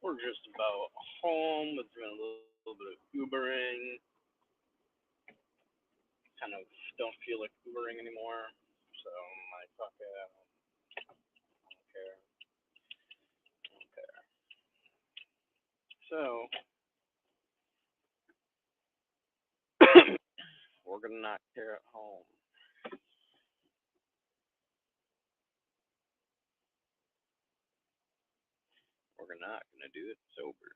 we're just about home. We're doing a little bit of Ubering. Kind of don't feel like Ubering anymore. So I fucking don't care. Don't care. So we're gonna not care at home. We're not gonna do it sober.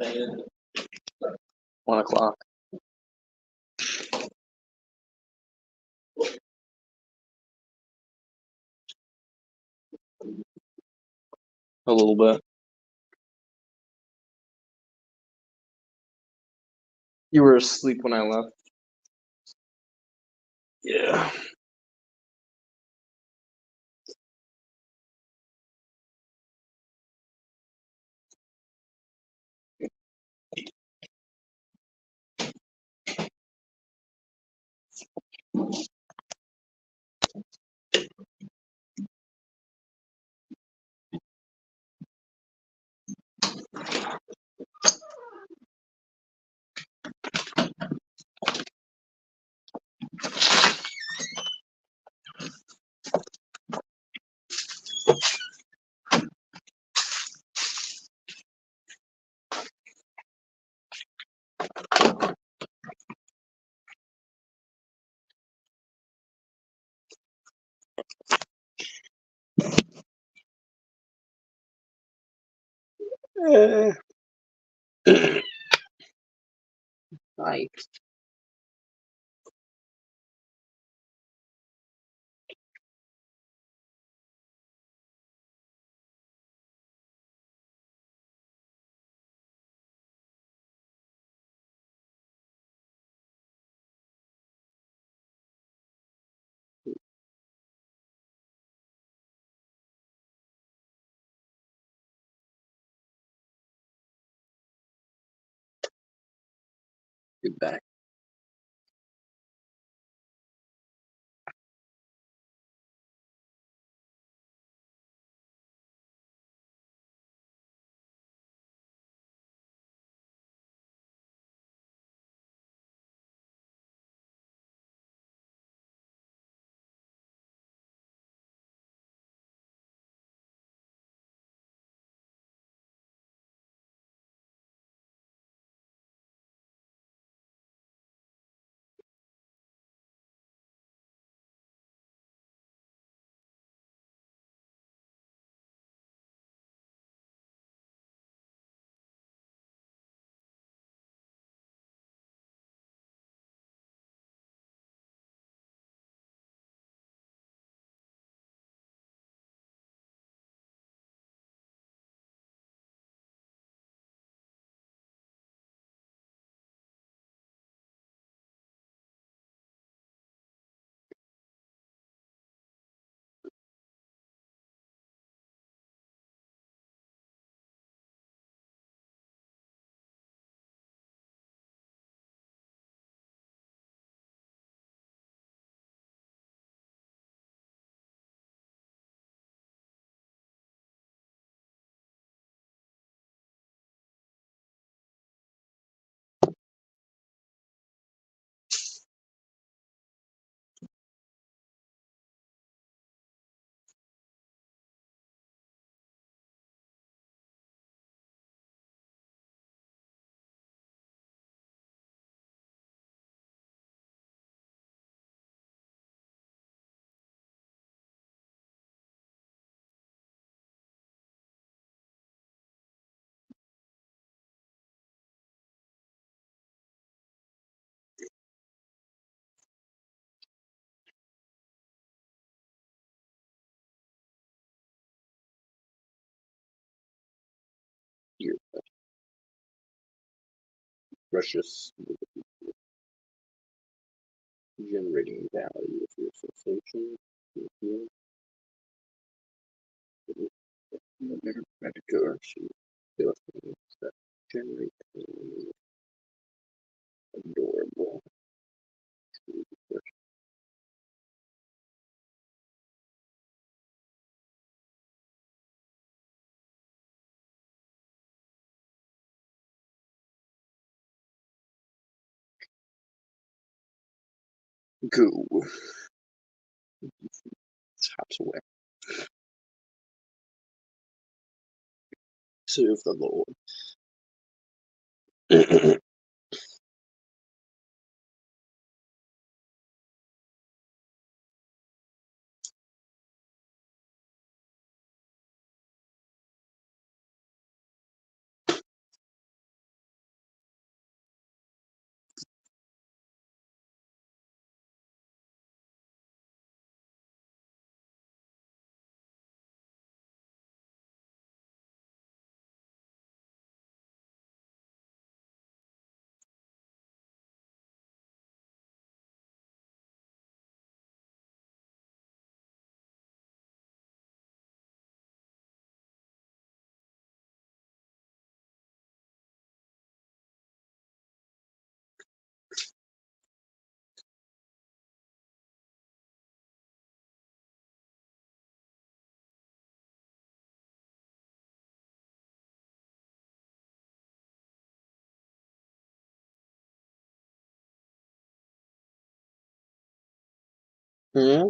At 1 o'clock. A little bit. You were asleep when I left. Yeah. Hi. Goodbye. precious generating value of your sensation. Accuracy, the things that generate pain, adorable. Go. Hops away. Serve the Lord. Hmm?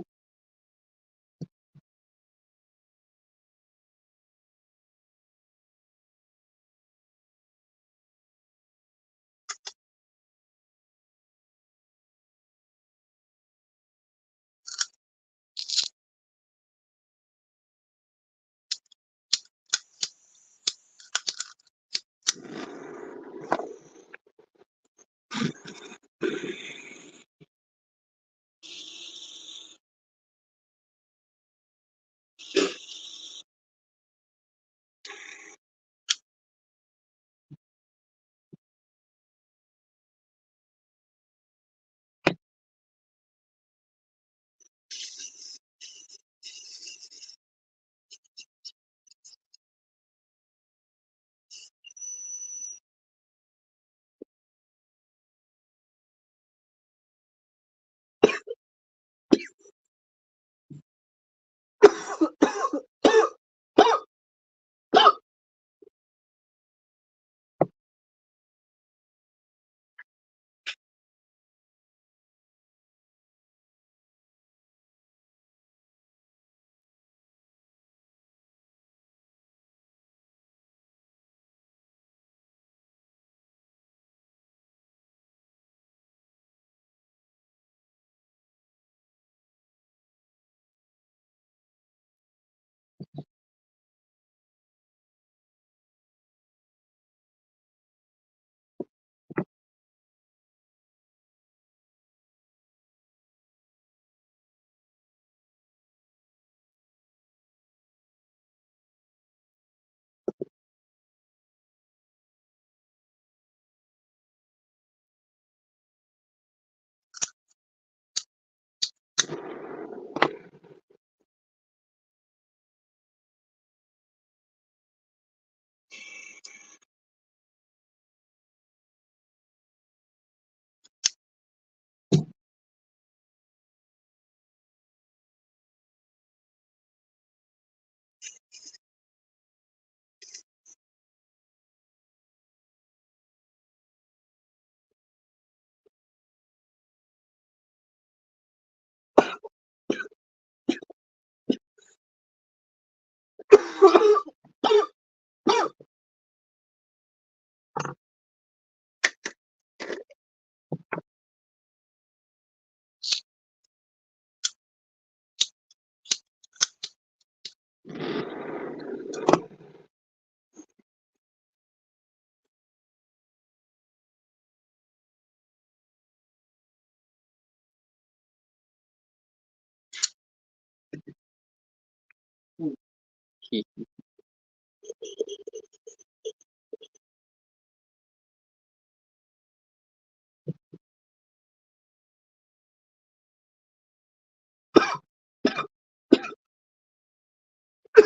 Hey,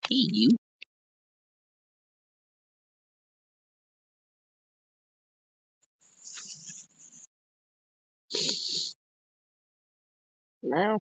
you. Now.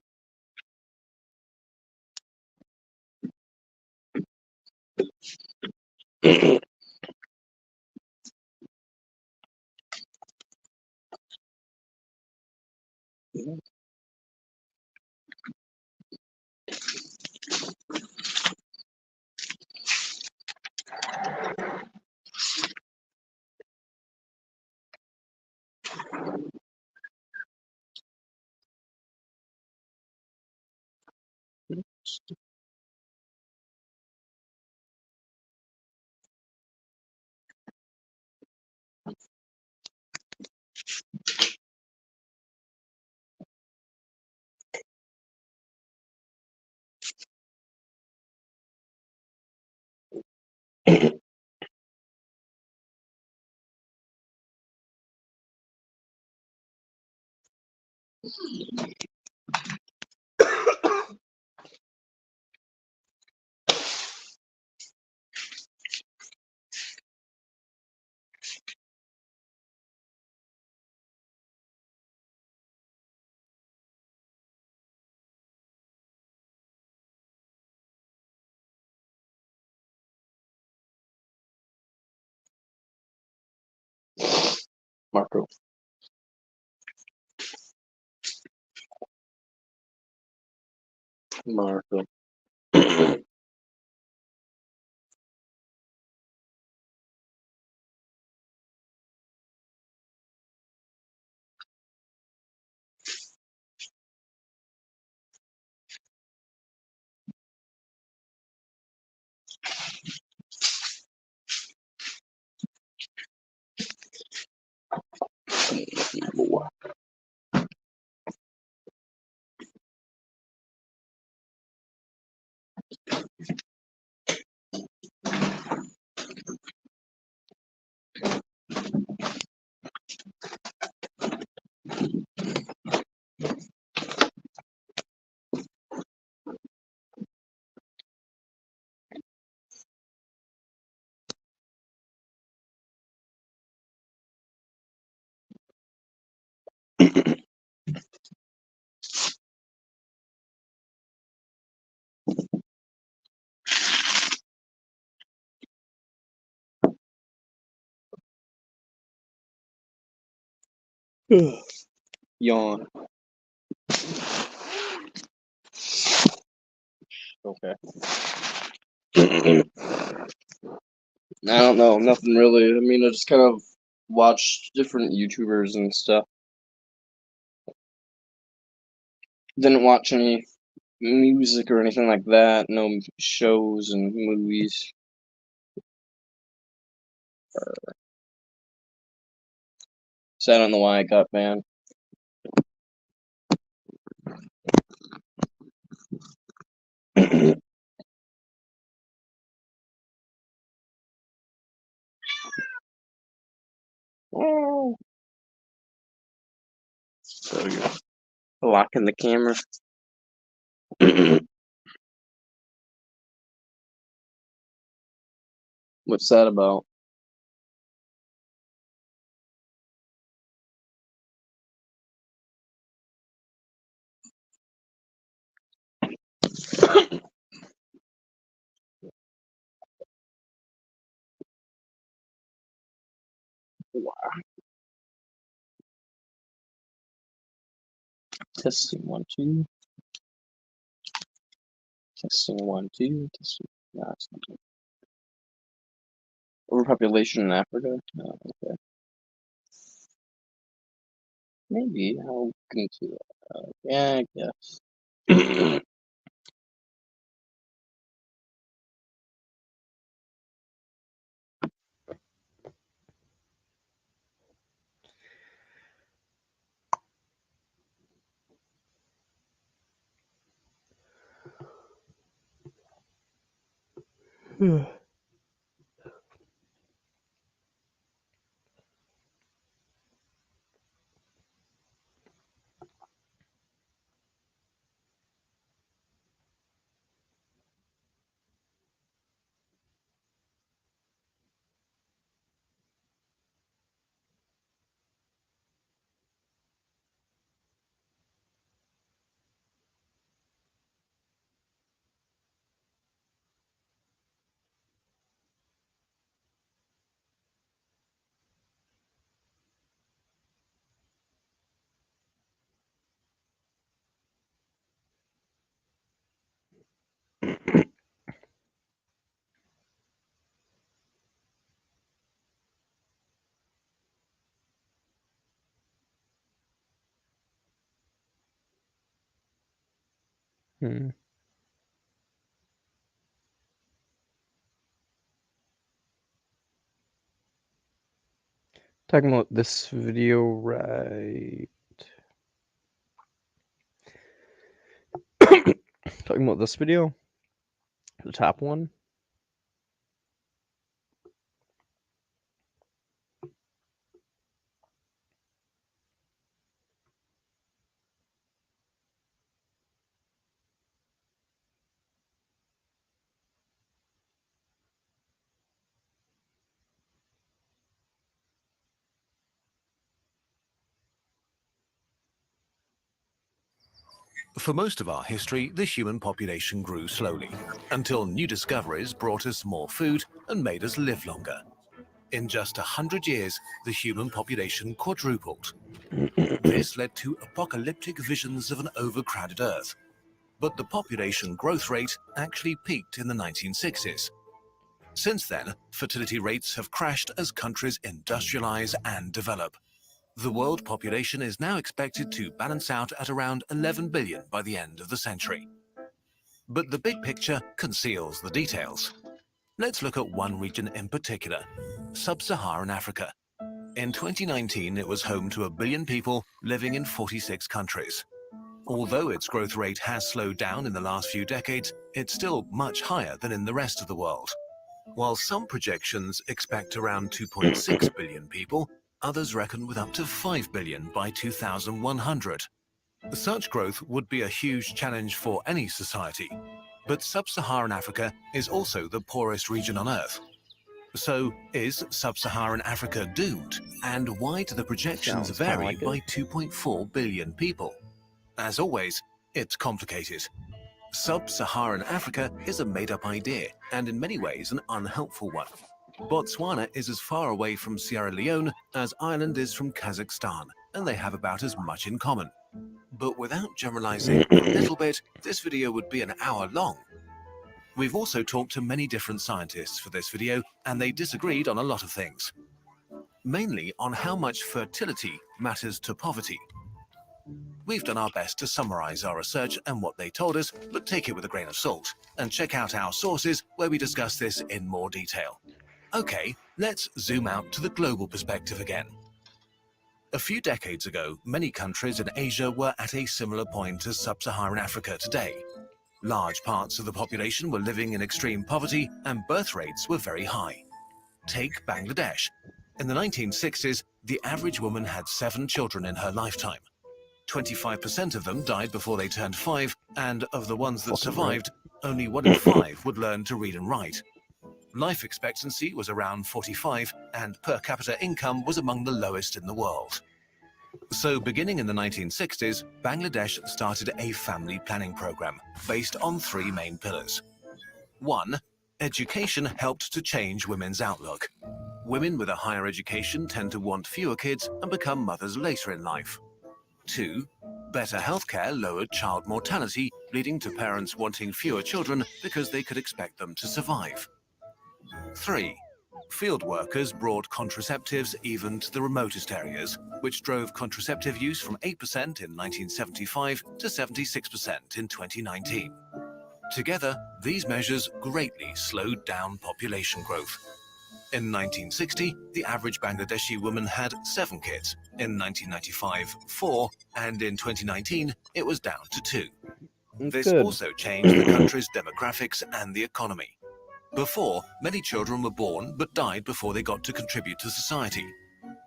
Marco. Marco. Boy. Yawn. Okay. I don't know, nothing really. I mean, I just kind of watched different YouTubers and stuff. Didn't watch any music or anything like that. No shows and movies. So I don't know why I got banned. So you're blocking the camera. What's that about? Testing 1 2. Testing 1 2. Testing. No, it's not good. Overpopulation in Africa? Oh, okay. Maybe I'll consider that. Yeah, I guess. Talking about this video, right? Talking about this video, the top one. For most of our history, the human population grew slowly, until new discoveries brought us more food and made us live longer. In just 100 years, the human population quadrupled. This led to apocalyptic visions of an overcrowded Earth. But the population growth rate actually peaked in the 1960s. Since then, fertility rates have crashed as countries industrialize and develop. The world population is now expected to balance out at around 11 billion by the end of the century. But the big picture conceals the details. Let's look at one region in particular, Sub-Saharan Africa. In 2019, it was home to 1 billion people living in 46 countries. Although its growth rate has slowed down in the last few decades, it's still much higher than in the rest of the world. While some projections expect around 2.6 billion people, others reckon with up to 5 billion by 2100. Such growth would be a huge challenge for any society. But Sub-Saharan Africa is also the poorest region on Earth. So, is Sub-Saharan Africa doomed? And why do the projections Sounds kinda vary like it. by 2.4 billion people? As always, it's complicated. Sub-Saharan Africa is a made-up idea, and in many ways an unhelpful one. Botswana is as far away from Sierra Leone as Ireland is from Kazakhstan, and they have about as much in common. But without generalizing a little bit, this video would be an hour long. We've also talked to many different scientists for this video, and they disagreed on a lot of things. Mainly on how much fertility matters to poverty. We've done our best to summarize our research and what they told us, but take it with a grain of salt, and check out our sources where we discuss this in more detail. Okay, let's zoom out to the global perspective again. A few decades ago, many countries in Asia were at a similar point as sub-Saharan Africa today. Large parts of the population were living in extreme poverty and birth rates were very high. Take Bangladesh. In the 1960s, the average woman had 7 children in her lifetime. 25% of them died before they turned 5, and of the ones that survived, only 1 in 5 would learn to read and write. Life expectancy was around 45, and per capita income was among the lowest in the world. So beginning in the 1960s, Bangladesh started a family planning program based on 3 main pillars. 1. Education helped to change women's outlook. Women with a higher education tend to want fewer kids and become mothers later in life. 2. Better healthcare lowered child mortality, leading to parents wanting fewer children because they could expect them to survive. 3. Field workers brought contraceptives even to the remotest areas, which drove contraceptive use from 8% in 1975 to 76% in 2019. Together, these measures greatly slowed down population growth. In 1960, the average Bangladeshi woman had 7 kids. In 1995, 4, and in 2019, it was down to 2. This Good. also changed the country's demographics and the economy. Before, many children were born but died before they got to contribute to society.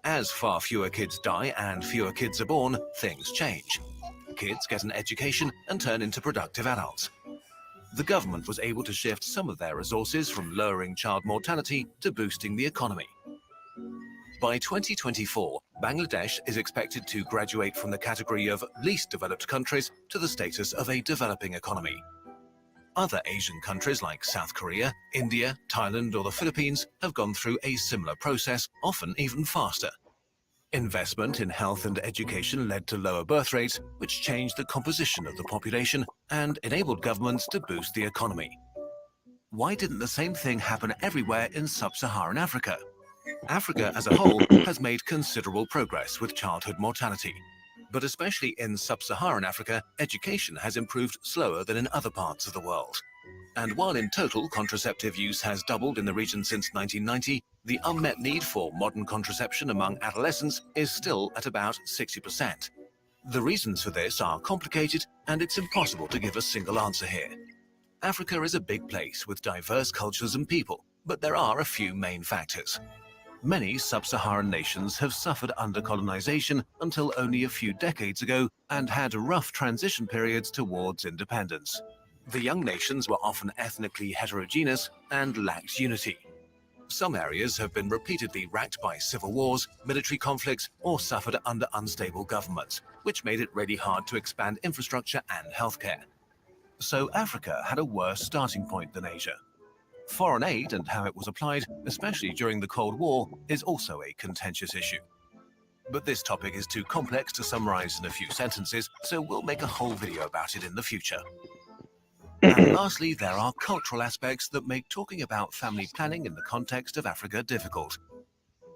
As far fewer kids die and fewer kids are born, things change. Kids get an education and turn into productive adults. The government was able to shift some of their resources from lowering child mortality to boosting the economy. By 2024, Bangladesh is expected to graduate from the category of least developed countries to the status of a developing economy. Other Asian countries like South Korea, India, Thailand, or the Philippines have gone through a similar process, often even faster. Investment in health and education led to lower birth rates, which changed the composition of the population and enabled governments to boost the economy. Why didn't the same thing happen everywhere in sub-Saharan Africa? Africa as a whole has made considerable progress with childhood mortality. But especially in sub-Saharan Africa, education has improved slower than in other parts of the world. And while in total contraceptive use has doubled in the region since 1990, the unmet need for modern contraception among adolescents is still at about 60%. The reasons for this are complicated, and it's impossible to give a single answer here. Africa is a big place with diverse cultures and people, but there are a few main factors. Many sub-Saharan nations have suffered under colonization until only a few decades ago and had rough transition periods towards independence. The young nations were often ethnically heterogeneous and lacked unity. Some areas have been repeatedly racked by civil wars, military conflicts, or suffered under unstable governments, which made it really hard to expand infrastructure and healthcare. So Africa had a worse starting point than Asia. Foreign aid and how it was applied, especially during the Cold War, is also a contentious issue. But this topic is too complex to summarize in a few sentences, so we'll make a whole video about it in the future. And lastly, there are cultural aspects that make talking about family planning in the context of Africa difficult.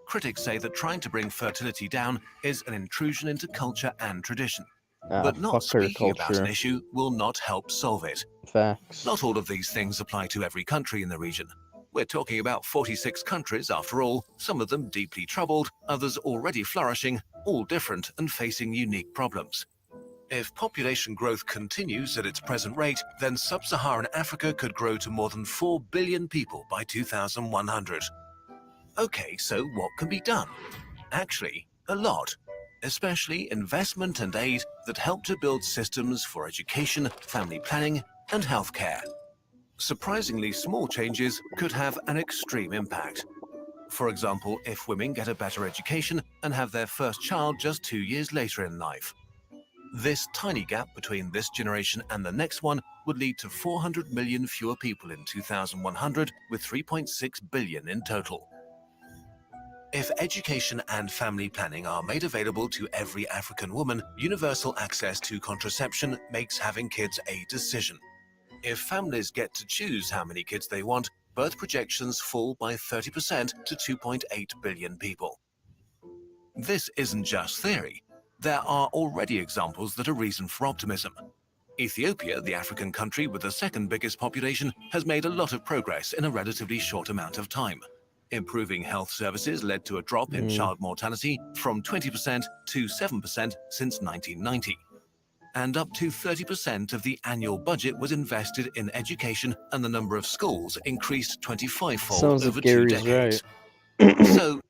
Critics say that trying to bring fertility down is an intrusion into culture and tradition. But not speaking about an issue will not help solve it. Facts. Not all of these things apply to every country in the region. We're talking about 46 countries after all, some of them deeply troubled, others already flourishing, all different and facing unique problems. If population growth continues at its present rate, then sub-Saharan Africa could grow to more than 4 billion people by 2100. Okay, so what can be done? Actually, a lot. Especially investment and aid that help to build systems for education, family planning, and healthcare. Surprisingly small changes could have an extreme impact. For example, if women get a better education and have their first child just 2 years later in life. This tiny gap between this generation and the next one would lead to 400 million fewer people in 2100, with 3.6 billion in total. If education and family planning are made available to every African woman, universal access to contraception makes having kids a decision. If families get to choose how many kids they want, birth projections fall by 30% to 2.8 billion people. This isn't just theory. There are already examples that are reason for optimism. Ethiopia, the African country with the second biggest population, has made a lot of progress in a relatively short amount of time. Improving health services led to a drop in child mortality from 20% to 7% since 1990. And up to 30% of the annual budget was invested in education, and the number of schools increased 25-fold Sounds over like 2 Gary's decades. right. So,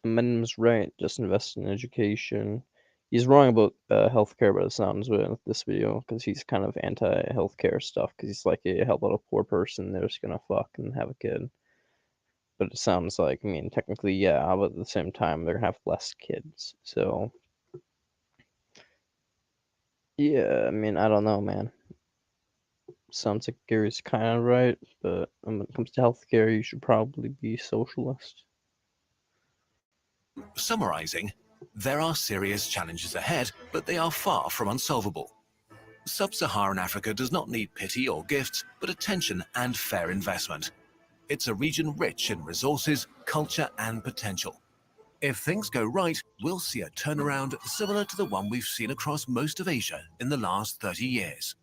Eminem right. Just invest in education. He's wrong about healthcare, but it sounds with this video because he's kind of anti-healthcare stuff. Because he's like, yeah, help out a poor person, they're just gonna fuck and have a kid. But it sounds like, I mean, technically, yeah, but at the same time, they're gonna have less kids. So, yeah, I mean, I don't know, man. Sounds like Gary's kind of right, but when it comes to healthcare, you should probably be socialist. summarizing, there are serious challenges ahead, but they are far from unsolvable. Sub-Saharan Africa does not need pity or gifts, but attention and fair investment. It's a region rich in resources, culture, and potential. If things go right, we'll see a turnaround similar to the one we've seen across most of Asia in the last 30 years.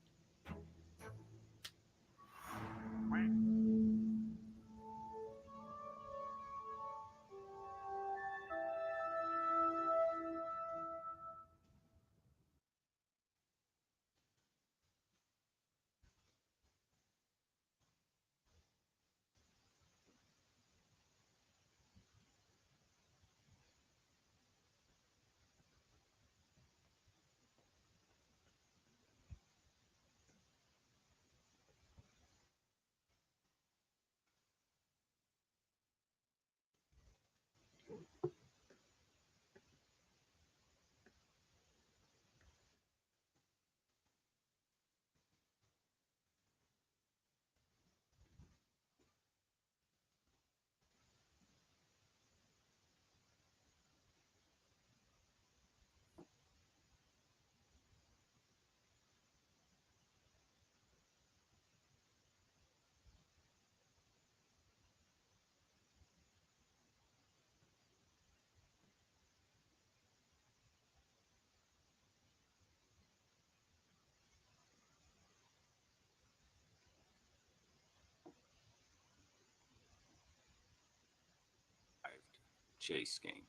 chase game.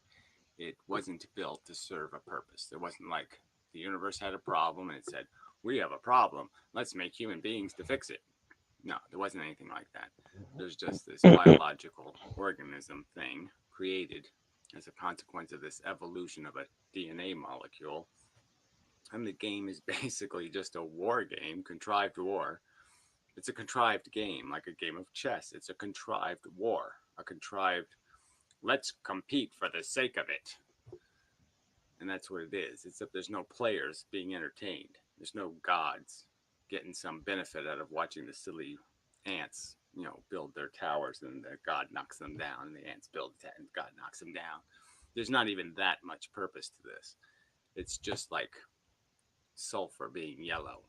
It wasn't built to serve a purpose. There wasn't like the universe had a problem and it said, we have a problem. Let's make human beings to fix it. No, there wasn't anything like that. There's just this biological organism thing created as a consequence of this evolution of a DNA molecule. And the game is basically just a war game, contrived war. It's a contrived game, like a game of chess. It's a contrived war, a contrived, let's compete for the sake of it. And that's what it is. Except there's no players being entertained. There's no gods getting some benefit out of watching the silly ants, build their towers, and the god knocks them down, and the ants build it, and God knocks them down. There's not even that much purpose to this. It's just like sulfur being yellow,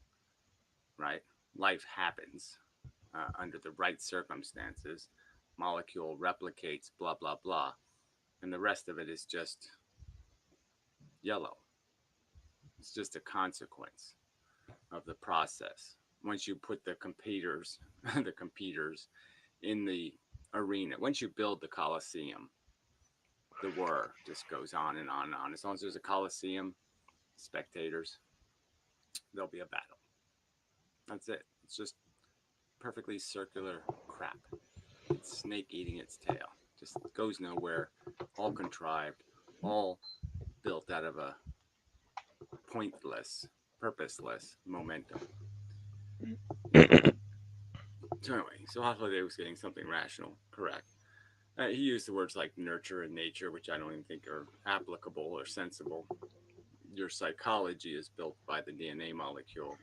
right? Life happens under the right circumstances. Molecule replicates, blah, blah, blah. And the rest of it is just yellow. It's just a consequence of the process. Once you put the competitors in the arena, once you build the Colosseum, the war just goes on and on and on. As long as there's a Colosseum, spectators, there'll be a battle. That's it. It's just perfectly circular crap. It's snake eating its tail. Just goes nowhere, all contrived, all built out of a pointless, purposeless momentum. So anyway, so Holiday was getting something rational, correct. He used the words like nurture and nature, which I don't even think are applicable or sensible. Your psychology is built by the DNA molecule.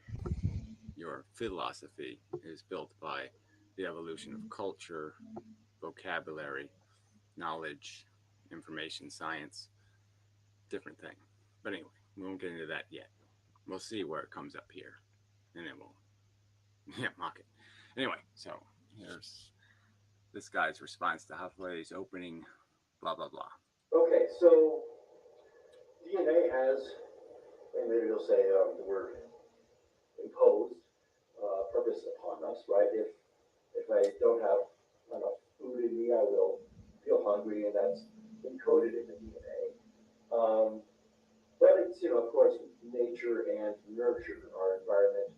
Your philosophy is built by the evolution of culture, vocabulary, knowledge, information science, different thing. But anyway, we won't get into that yet. We'll see where it comes up here, and then we'll mock it. Anyway, so here's this guy's response to Huxley's opening, blah blah blah. Okay, so DNA has, and maybe you'll say the word imposed purpose upon us, right? If I don't have enough food in me, I will feel hungry, and that's encoded in the DNA. But it's, of course, nature and nurture, our environment,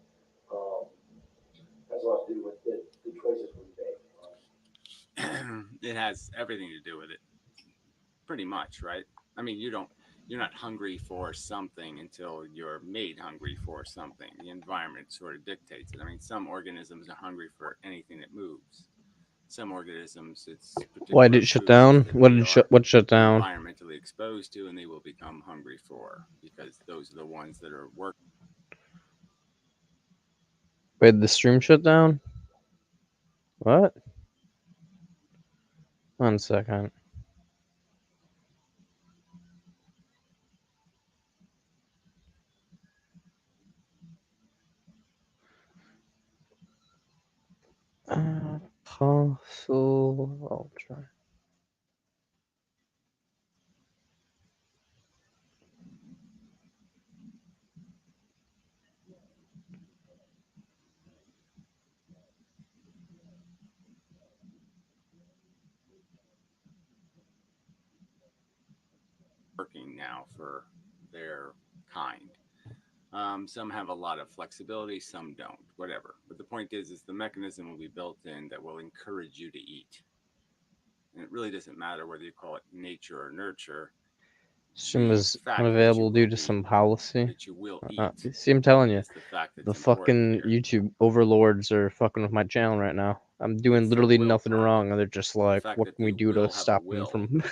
has a lot to do with the choices we make. It has everything to do with it, pretty much, right? I mean, you're not hungry for something until you're made hungry for something. The environment sort of dictates it. I mean, some organisms are hungry for anything that moves. Some organisms, it's Why did it shut down? What shut down? Environmentally exposed to, and they will become hungry for, because those are the ones that are working. Wait, the stream shut down? What? 1 second. ApostleO'Ultron. Working now for their kind. Some have a lot of flexibility, some don't, whatever. But the point is the mechanism will be built in that will encourage you to eat. And it really doesn't matter whether you call it nature or nurture. Stream was unavailable due to some policy. That you will eat. See, I'm telling you, the fucking YouTube overlords are fucking with my channel right now. I'm doing literally nothing wrong, and they're just like, what can we do to stop them from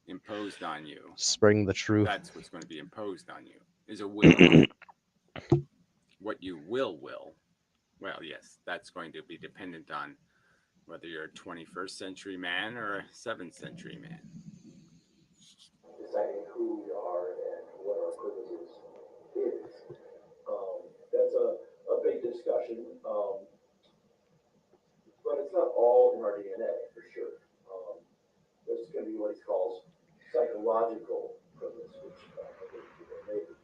imposed on you? Spreading the truth. That's what's going to be imposed on you, is a will. What you will, well, yes, that's going to be dependent on whether you're a 21st century man or a 7th century man. Deciding who we are and what our purposes is. That's a big discussion, but it's not all in our DNA, for sure. There's going to be what he calls psychological purpose, which I'll get to later.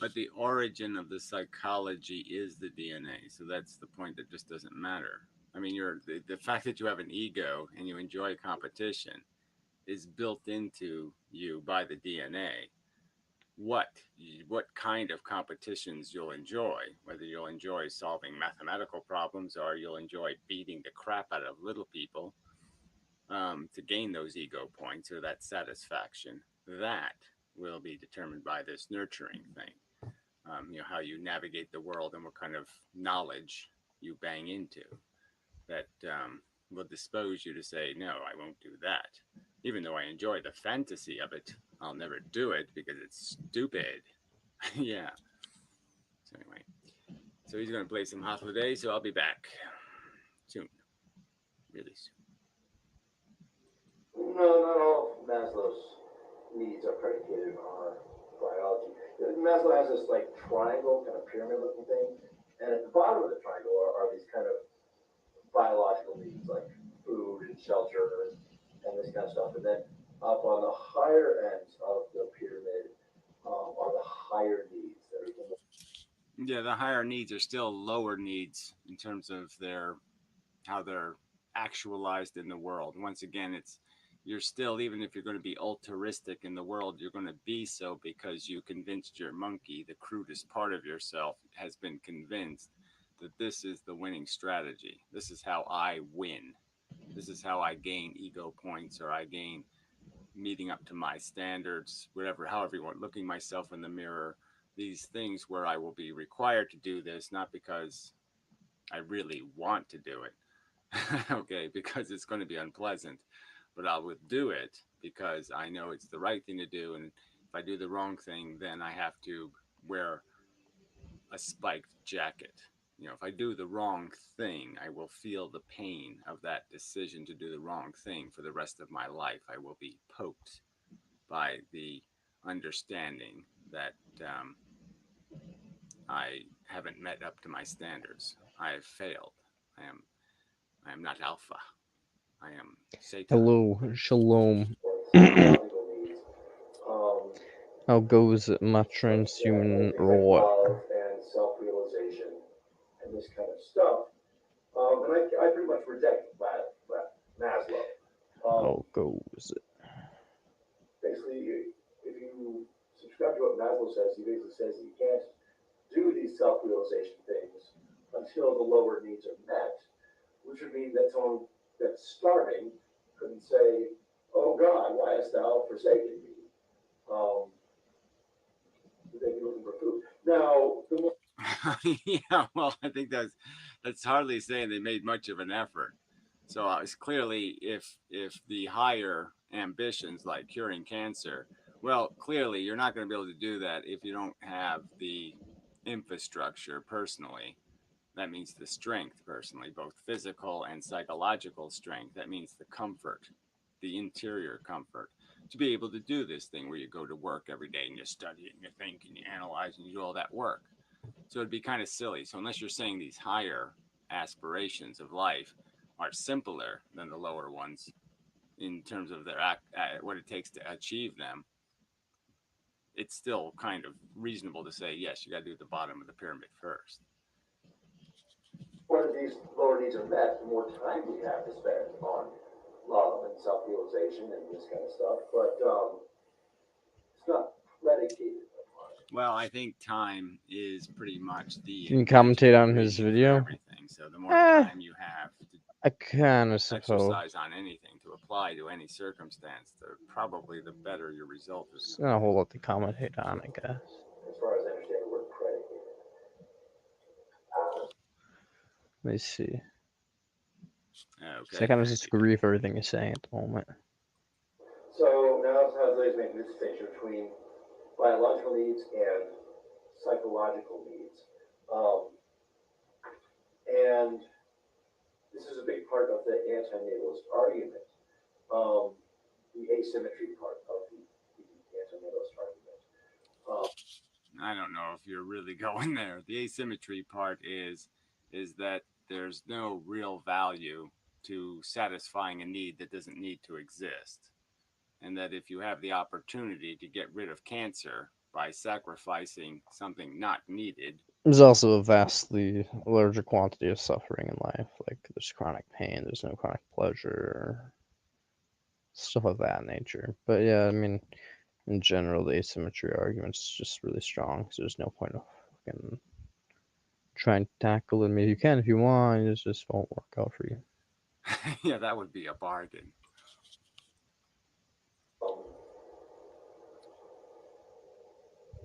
But the origin of the psychology is the DNA, so that's the point that just doesn't matter. I mean, the fact that you have an ego and you enjoy competition is built into you by the DNA. What kind of competitions you'll enjoy, whether you'll enjoy solving mathematical problems or you'll enjoy beating the crap out of little people to gain those ego points or that satisfaction, that will be determined by this nurturing thing. How you navigate the world and what kind of knowledge you bang into that will dispose you to say, no, I won't do that. Even though I enjoy the fantasy of it, I'll never do it because it's stupid. Yeah. So anyway, so he's going to play some Holiday, so I'll be back soon. Really soon. No, not all of Maslow's needs are predicated on our biology. Maslow has this like triangle, kind of pyramid looking thing, and at the bottom of the triangle are these kind of biological needs like food and shelter and this kind of stuff. And then up on the higher ends of the pyramid are the higher needs. Yeah, the higher needs are still lower needs in terms of how they're actualized in the world. Once again, you're still, even if you're going to be altruistic in the world, you're going to be so because you convinced your monkey, the crudest part of yourself, has been convinced that this is the winning strategy. This is how I win. This is how I gain ego points, or I gain meeting up to my standards, however you want, looking myself in the mirror, these things where I will be required to do this, not because I really want to do it, okay, because it's going to be unpleasant, but I will do it because I know it's the right thing to do. And if I do the wrong thing, then I have to wear a spiked jacket. if I do the wrong thing, I will feel the pain of that decision to do the wrong thing for the rest of my life. I will be poked by the understanding that I haven't met up to my standards. I have failed. I am not alpha. I am Satan. Hello, shalom. Psychological needs. How goes it, my transhuman right? Love and self-realization and this kind of stuff. And I pretty much reject Maslow. How goes it? Basically, if you subscribe to what Maslow says, he basically says you can't do these self-realization things until the lower needs are met, which would mean that someone that's starving couldn't say, "Oh God, why hast thou forsaken me?" They'd be looking for food. Now, the more Yeah, well, I think that's hardly saying they made much of an effort. So it's clearly if the higher ambitions like curing cancer, well, clearly you're not going to be able to do that if you don't have the infrastructure personally. That means the strength personally, both physical and psychological strength. That means the comfort, the interior comfort to be able to do this thing where you go to work every day and you study and you think and you analyze and you do all that work. So it'd be kind of silly. So unless you're saying these higher aspirations of life are simpler than the lower ones in terms of their what it takes to achieve them, it's still kind of reasonable to say, yes, you got to do the bottom of the pyramid first. When these lower needs are met, the more time we have to spend on love and self-realization and this kind of stuff. But it's not predicated upon it. Well, I think time is pretty much the Can you commentate on his ingredient for video? everything. So the more time you have to I kinda suppose. exercise on anything, to apply to any circumstance, probably the better your result is. It's not a whole lot to commentate on, I guess. As far as I understand the word predicated. Let me see. Okay. So I kind of just agree with everything you're saying at the moment. So now Hazlitt's making this distinction between biological needs and psychological needs. And this is a big part of the antinatalist argument, the asymmetry part of the antinatalist argument. I don't know if you're really going there. The asymmetry part is that there's no real value to satisfying a need that doesn't need to exist. And that if you have the opportunity to get rid of cancer by sacrificing something not needed. There's also a vastly larger quantity of suffering in life. Like there's chronic pain, there's no chronic pleasure, stuff of that nature. But yeah, I mean, in general, the asymmetry argument's just really strong because there's no point of fucking trying to tackle it. Maybe you can if you want, it just won't work out for you. Yeah, that would be a bargain.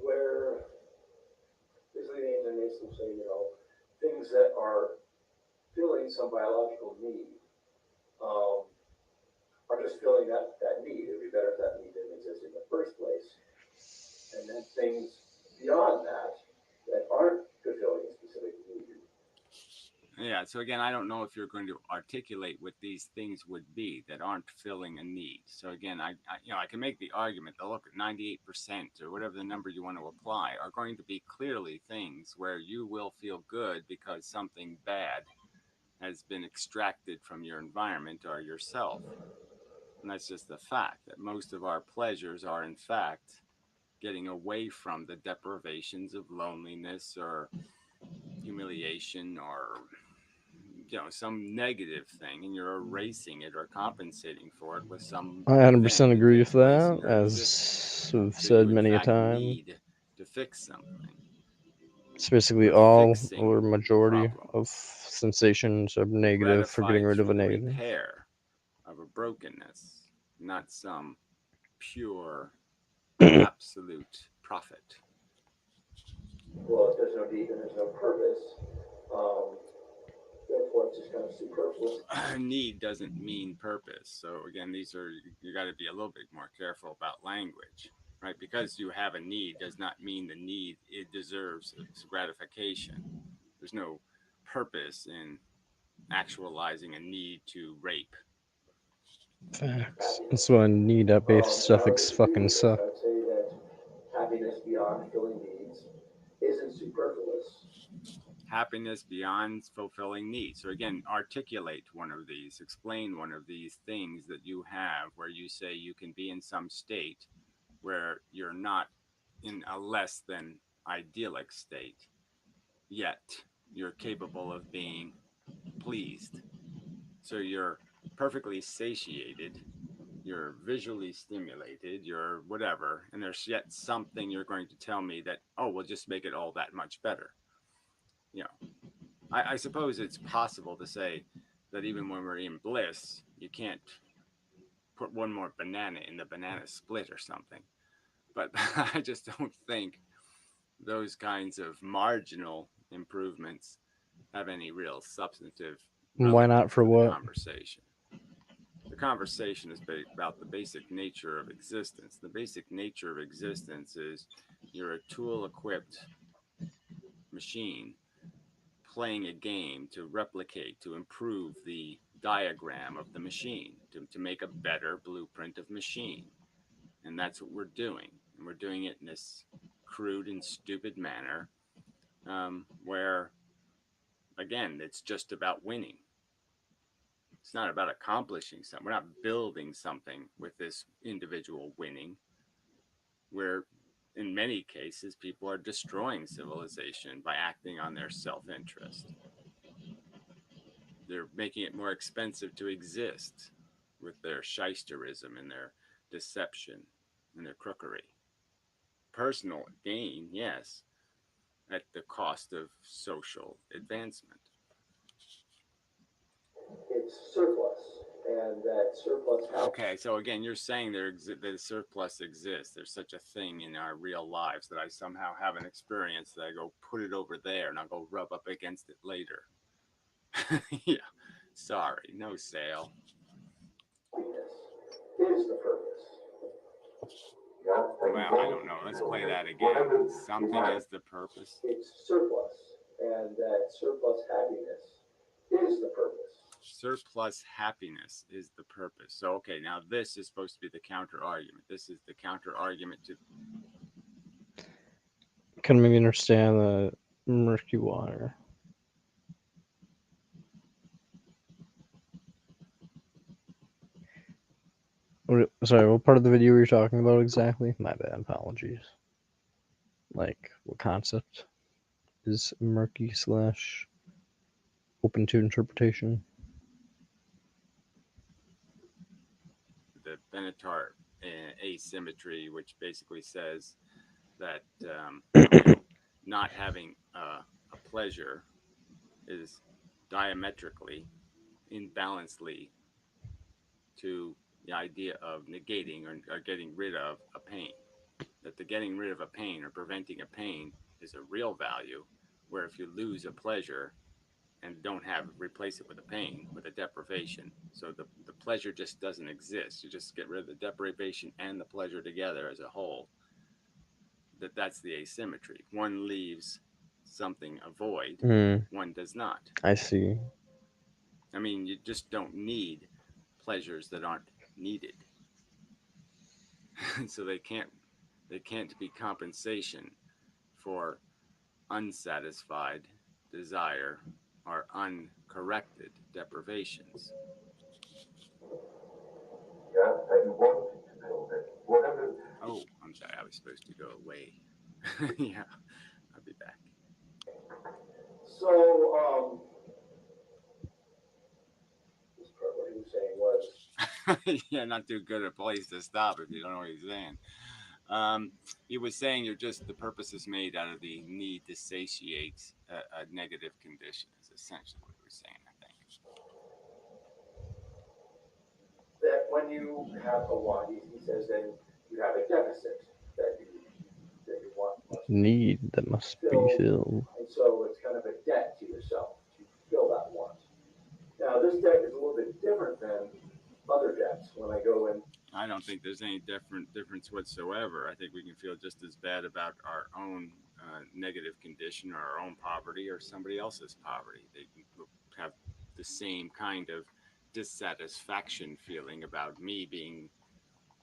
Where basically the antinatalist will say, things that are filling some biological need are just filling that need. It would be better if that need didn't exist in the first place. And then things beyond that aren't fulfilling a specific need. Yeah, so again, I don't know if you're going to articulate what these things would be that aren't filling a need. So again, I can make the argument that look, 98% or whatever the number you want to apply are going to be clearly things where you will feel good because something bad has been extracted from your environment or yourself. And that's just the fact that most of our pleasures are in fact getting away from the deprivations of loneliness or humiliation or some negative thing, and you're erasing it or compensating for it with some. I 100% agree with that, as we've said many a time. Need to fix something. It's basically all or majority of sensations are negative for getting rid of a negative. Repair of a brokenness, not some pure absolute profit. Well, if there's no need and there's no purpose, therefore it's just kind of superfluous. Need doesn't mean purpose. So again, you got to be a little bit more careful about language, right? Because you have a need does not mean the need it deserves its gratification. There's no purpose in actualizing a need to rape. Facts. That's why need-based stuff fucking suck. I'd say that happiness beyond filling needs isn't superfluous. Happiness beyond fulfilling needs. So again, articulate one of these, explain one of these things that you have where you say you can be in some state where you're not in a less than idyllic state, yet you're capable of being pleased. So you're perfectly satiated, you're visually stimulated, you're whatever, and there's yet something you're going to tell me that, oh, we'll just make it all that much better. You know, I suppose it's possible to say that even when we're in bliss, you can't put one more banana in the banana split or something. But I just don't think those kinds of marginal improvements have any real substantive Why not relevance for to the what? conversation. The conversation is about the basic nature of existence. The basic nature of existence is you're a tool-equipped machine playing a game to replicate, to improve the diagram of the machine, to make a better blueprint of machine. And that's what we're doing. And we're doing it in this crude and stupid manner where, again, it's just about winning. It's not about accomplishing something. We're not building something with this individual winning. Where in many cases, people are destroying civilization by acting on their self-interest. They're making it more expensive to exist with their shysterism and their deception and their crookery. Personal gain, yes, at the cost of social advancement. It's surplus, and that surplus has Okay, so again, you're saying the surplus exists. There's such a thing in our real lives that I somehow have an experience that I go put it over there and I'll go rub up against it later. Yeah, sorry, no sale. is the purpose. Well, I don't know. Let's play that again. Something is the purpose. It's surplus, and that surplus happiness is the purpose. Surplus happiness is the purpose. So, okay, now this is supposed to be the counter argument. This is the counter argument to. Couldn't maybe understand the murky water. Sorry, what part of the video were you talking about exactly? My bad, apologies. Like, what concept is murky / open to interpretation? The Benatar asymmetry, which basically says that not having a pleasure is diametrically, imbalancedly to the idea of negating or getting rid of a pain. That the getting rid of a pain or preventing a pain is a real value, where if you lose a pleasure and don't replace it with a pain, with a deprivation, so the pleasure just doesn't exist. You just get rid of the deprivation and the pleasure together as a whole. That's the asymmetry. One leaves something a void, one does not. I see. I mean, you just don't need pleasures that aren't needed. So they can't be compensation for unsatisfied desire or uncorrected deprivations. Oh, I'm sorry, I was supposed to go away. Yeah, I'll be back. So, this part, what he was saying was, Yeah, not too good a place to stop if you don't know what he's saying. He was saying the purpose is made out of the need to satiate a negative condition, is essentially what he was saying, I think. that when you have a want, he says then you have a deficit that you want Need that must be filled. and so it's kind of a debt to yourself to fill that want. Now, this debt is a little bit different than other debts. When I go in, I don't think there's any difference whatsoever. I think we can feel just as bad about our own negative condition or our own poverty or somebody else's poverty. They have the same kind of dissatisfaction feeling about me being,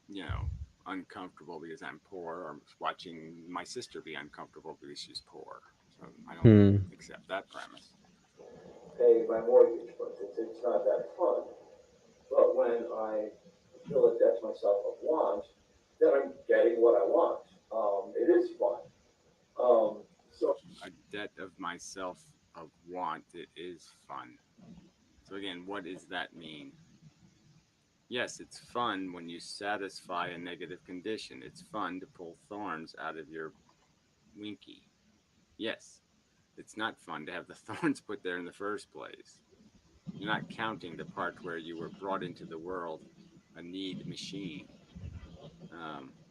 you know, uncomfortable because I'm poor, or watching my sister be uncomfortable because she's poor. So I don't accept that premise. Pay my mortgage, but it's not that fun. But when I fulfill a debt to myself of want, then I'm getting what I want. It is fun. So A debt of myself of want, it is fun. So again, what does that mean? Yes, it's fun when you satisfy a negative condition. It's fun to pull thorns out of your winky. Yes, it's not fun to have the thorns put there in the first place. You're not counting the part where you were brought into the world a need machine.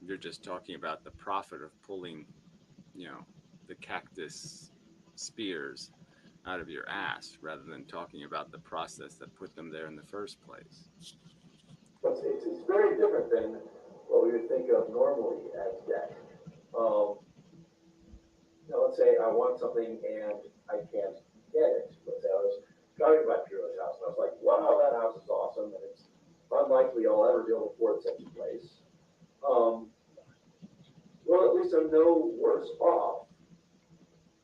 You're just talking about the profit of pulling, you know, the cactus spears out of your ass rather than talking about the process that put them there in the first place. but it's very different than what we would think of normally as debt. Um, let's say I want something and I can't get it. Let's say I was driving by Piero's house and I was like, wow, that house is awesome, and it's unlikely I'll ever be able to afford such a place. Um, well, at least I'm no worse off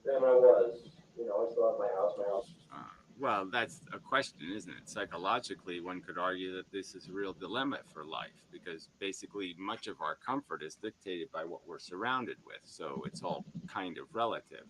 than I was. I still have my house. Well, that's a question, isn't it? Psychologically, one could argue that this is a real dilemma for life because basically much of our comfort is dictated by what we're surrounded with. So it's all kind of relative.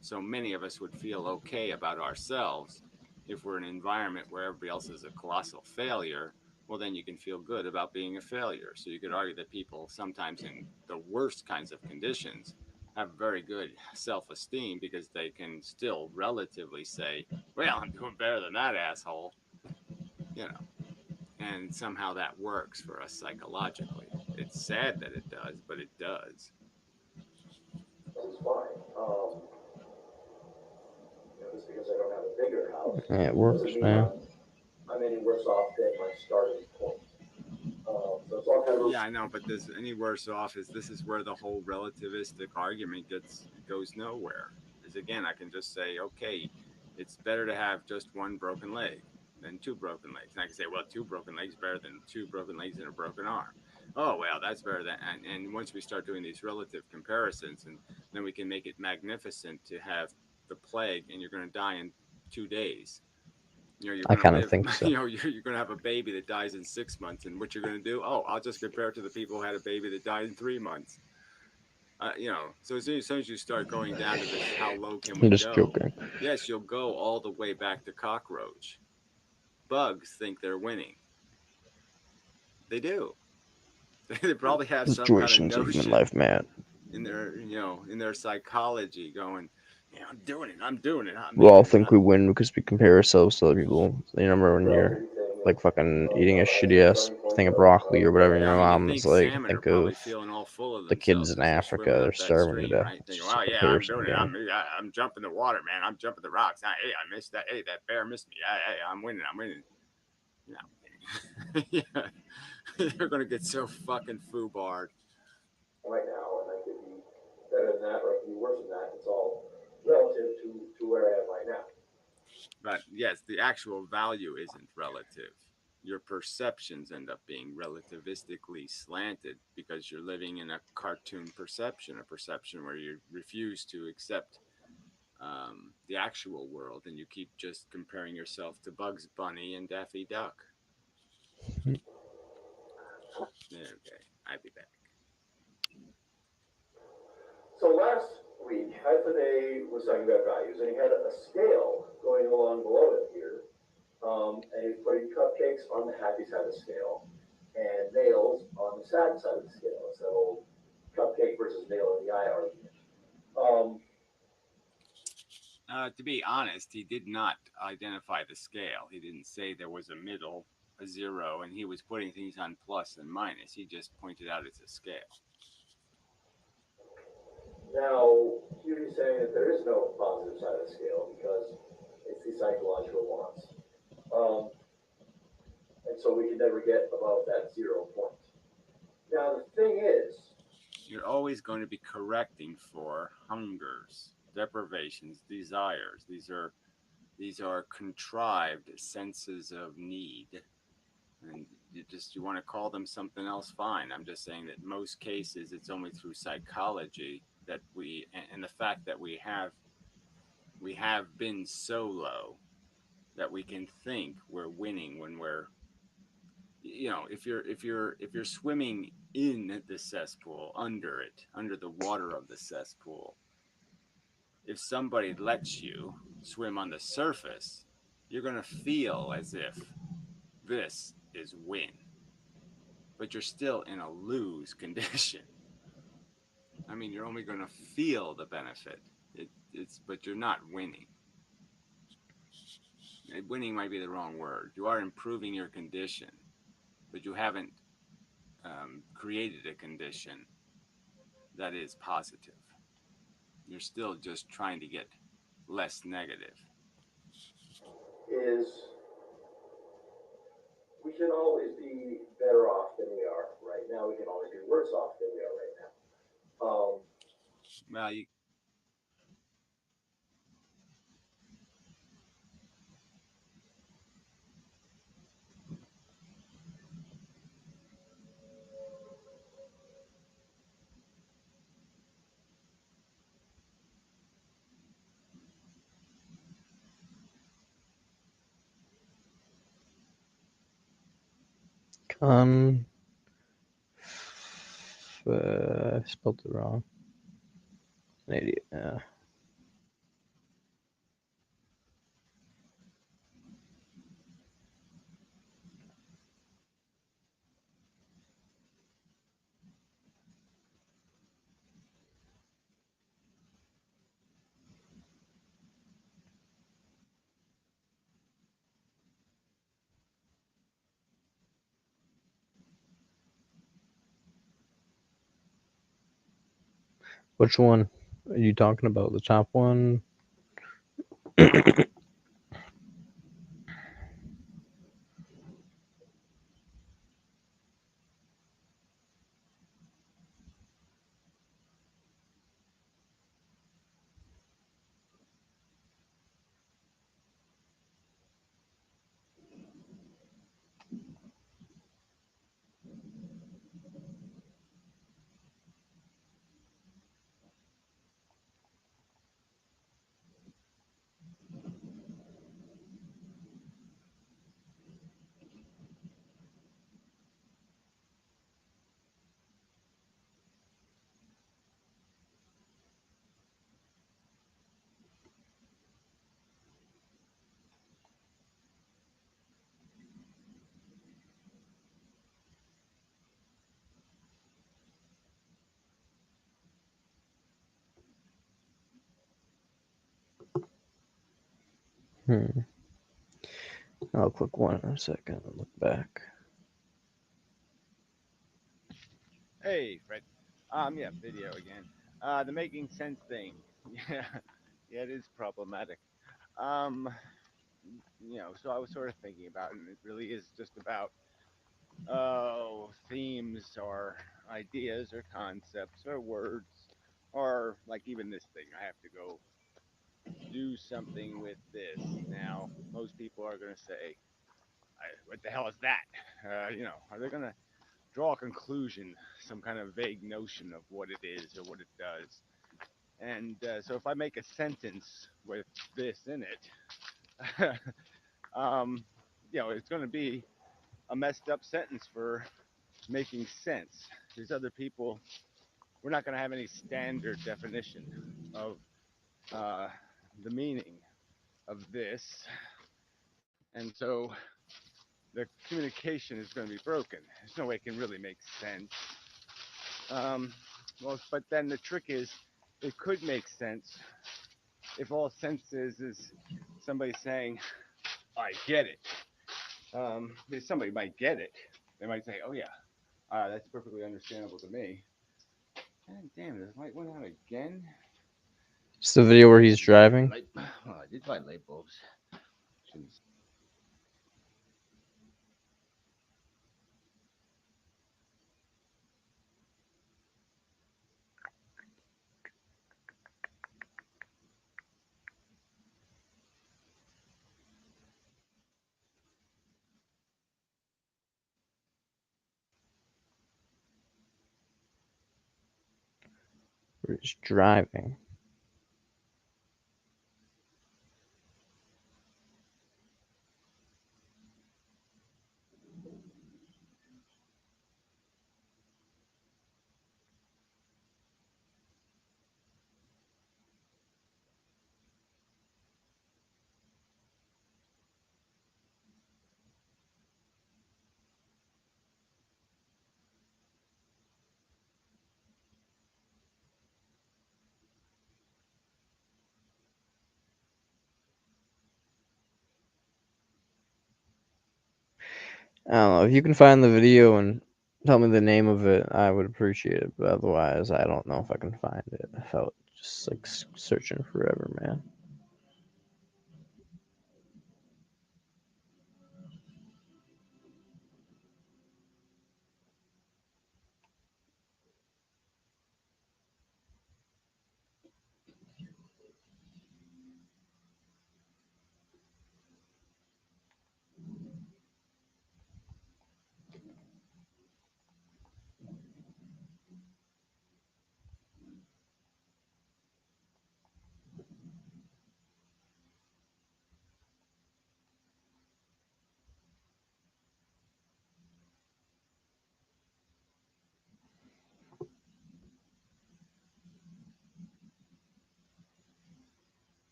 So many of us would feel okay about ourselves if we're in an environment where everybody else is a colossal failure. Well, then you can feel good about being a failure. So you could argue that people sometimes in the worst kinds of conditions have very good self-esteem because they can still relatively say, well, I'm doing better than that asshole, you know, and somehow that works for us psychologically. It's sad that it does, but it does. It's fine. Just because I don't have a bigger house Yeah, it doesn't works, mean man. I'm any worse off than my starting point. So it's all kind of Yeah, I know, but this any worse off is this is where the whole relativistic argument goes nowhere. Is again, I can just say, okay, it's better to have just one broken leg than two broken legs. And I can say, well, two broken legs better than two broken legs and a broken arm. Oh well, that's better than and once we start doing these relative comparisons, and then we can make it magnificent to have the plague and you're going to die in 2 days. You're I going to kind of live. think so. You're going to have a baby that dies in 6 months, and what you're going to do? Oh, I'll just compare it to the people who had a baby that died in 3 months. So as soon as you start going down to this, how low can we I'm just go? joking. Yes, you'll go all the way back to cockroach. Bugs think they're winning. They do. They probably have some kind of Situations of human notion life, man. in their psychology going, yeah, I'm doing it. I'm doing it. I'm We all making it. think we win because we compare ourselves to other people. You remember when you're relativity thing like fucking eating a as shitty a ass starting point thing of of broccoli or whatever, and Yeah, I your mean, you mom's think like, salmon are think probably of feeling all full of the kids themselves in as they're Africa, swimming they're up that starving to stream, death. right? It's Thinking, just a "Wow, yeah, I'm comparison doing it. game. I'm jumping the water, man. I'm jumping the rocks. Hey, I missed that. Hey, that bear missed me. Hey, I'm winning. I'm winning." Yeah, yeah. They're gonna get so fucking foobarred. right now, and I could be better than that, or I could be worse than that. It's all relative to where I am right now. But yes, the actual value isn't relative. Your perceptions end up being relativistically slanted because you're living in a cartoon perception, a perception where you refuse to accept the actual world, and you keep just comparing yourself to Bugs Bunny and Daffy Duck. Okay, I'll be back. So last week, Hyphaday was talking about values, and he had a scale going along below it here. And he's putting cupcakes on the happy side of the scale and nails on the sad side of the scale. It's that old cupcake versus nail in the eye argument. Um, To be honest, he did not identify the scale. He didn't say there was a middle, a zero, and he was putting things on plus and minus. He just pointed out it's a scale. Now, here he's saying that there is no positive side of the scale because it's the psychological wants. And so we can never get above that 0 point. Now, the thing is, you're always going to be correcting for hungers, deprivations, desires. These are contrived senses of need, and you want to call them something else, fine. I'm just saying that most cases it's only through psychology that and the fact that we have been so low that we can think we're winning when we're, if you're swimming in the cesspool, under the water of the cesspool, if somebody lets you swim on the surface, you're going to feel as if this is win, but you're still in a lose condition. I mean, you're only going to feel the benefit. But you're not winning. Winning might be the wrong word. You are improving your condition, but you haven't created a condition that is positive. You're still just trying to get less negative. Is we can always be better off than we are right now. We can always be worse off than we are right now. Well, I spelled it wrong. An idiot. Which one are you talking about? The top one? I'll click one in a second and look back. Hey, Fred. Yeah, video again. The making sense thing. Yeah, yeah, it is problematic. Um, so I was sort of thinking about it, and it really is just about themes or ideas or concepts or words, or like even this thing. I have to go do something with this. Now, most people are going to say, "What the hell is that?" Are they going to draw a conclusion, some kind of vague notion of what it is or what it does? And so if I make a sentence with this in it, it's going to be a messed up sentence for making sense. These other people, we're not going to have any standard definition of the meaning of this. And so the communication is going to be broken. There's no way it can really make sense. But then the trick is, it could make sense if all sense is somebody saying, "I get it." If somebody might get it, they might say, "Oh yeah, that's perfectly understandable to me." God damn, this light went out again. It's the video where he's driving. Well, I did buy light bulbs. Shouldn't is driving. I don't know. If you can find the video and tell me the name of it, I would appreciate it. But otherwise, I don't know if I can find it. I felt just like searching forever, man.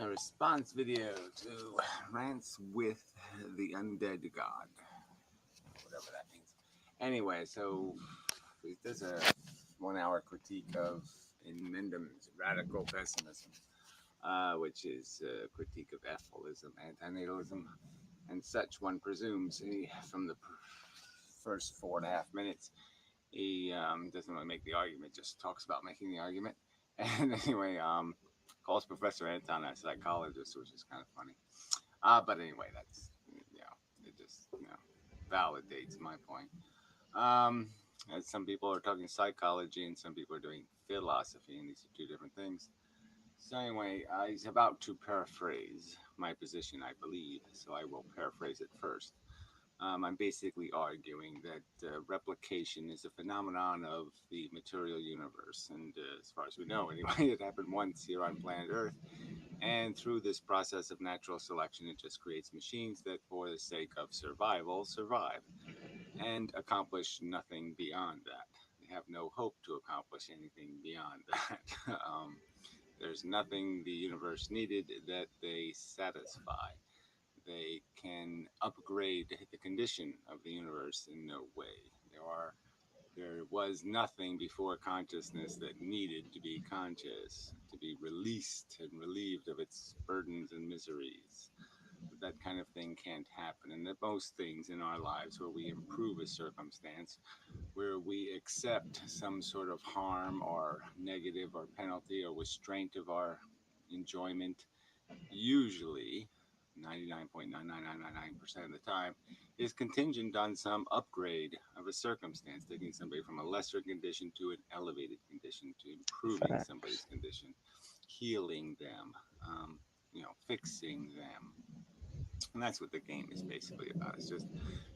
Response video to Rants with the Undead God. Whatever that means. Anyway, so he does a 1 hour critique of Mendham's radical pessimism, which is a critique of ethicalism, antinatalism, and such. One presumes from the first 4.5 minutes, he doesn't really make the argument, just talks about making the argument. And anyway, calls Professor Anton a psychologist, which is kind of funny. But anyway, that's, it just, validates my point. As some people are talking psychology and some people are doing philosophy, and these are two different things. So anyway, he's about to paraphrase my position, I believe, so I will paraphrase it first. I'm basically arguing that replication is a phenomenon of the material universe, and as far as we know, anyway, it happened once here on planet Earth, and through this process of natural selection, it just creates machines that, for the sake of survival, survive and accomplish nothing beyond that. They have no hope to accomplish anything beyond that. There's nothing the universe needed that they satisfy. They can upgrade the condition of the universe in no way. There was nothing before consciousness that needed to be conscious, to be released and relieved of its burdens and miseries. That kind of thing can't happen. And that most things in our lives where we improve a circumstance, where we accept some sort of harm or negative or penalty or restraint of our enjoyment, usually 99.99999% of the time, is contingent on some upgrade of a circumstance, taking somebody from a lesser condition to an elevated condition, to improving somebody's Facts. condition, healing them, fixing them. And that's what the game is basically about. It's just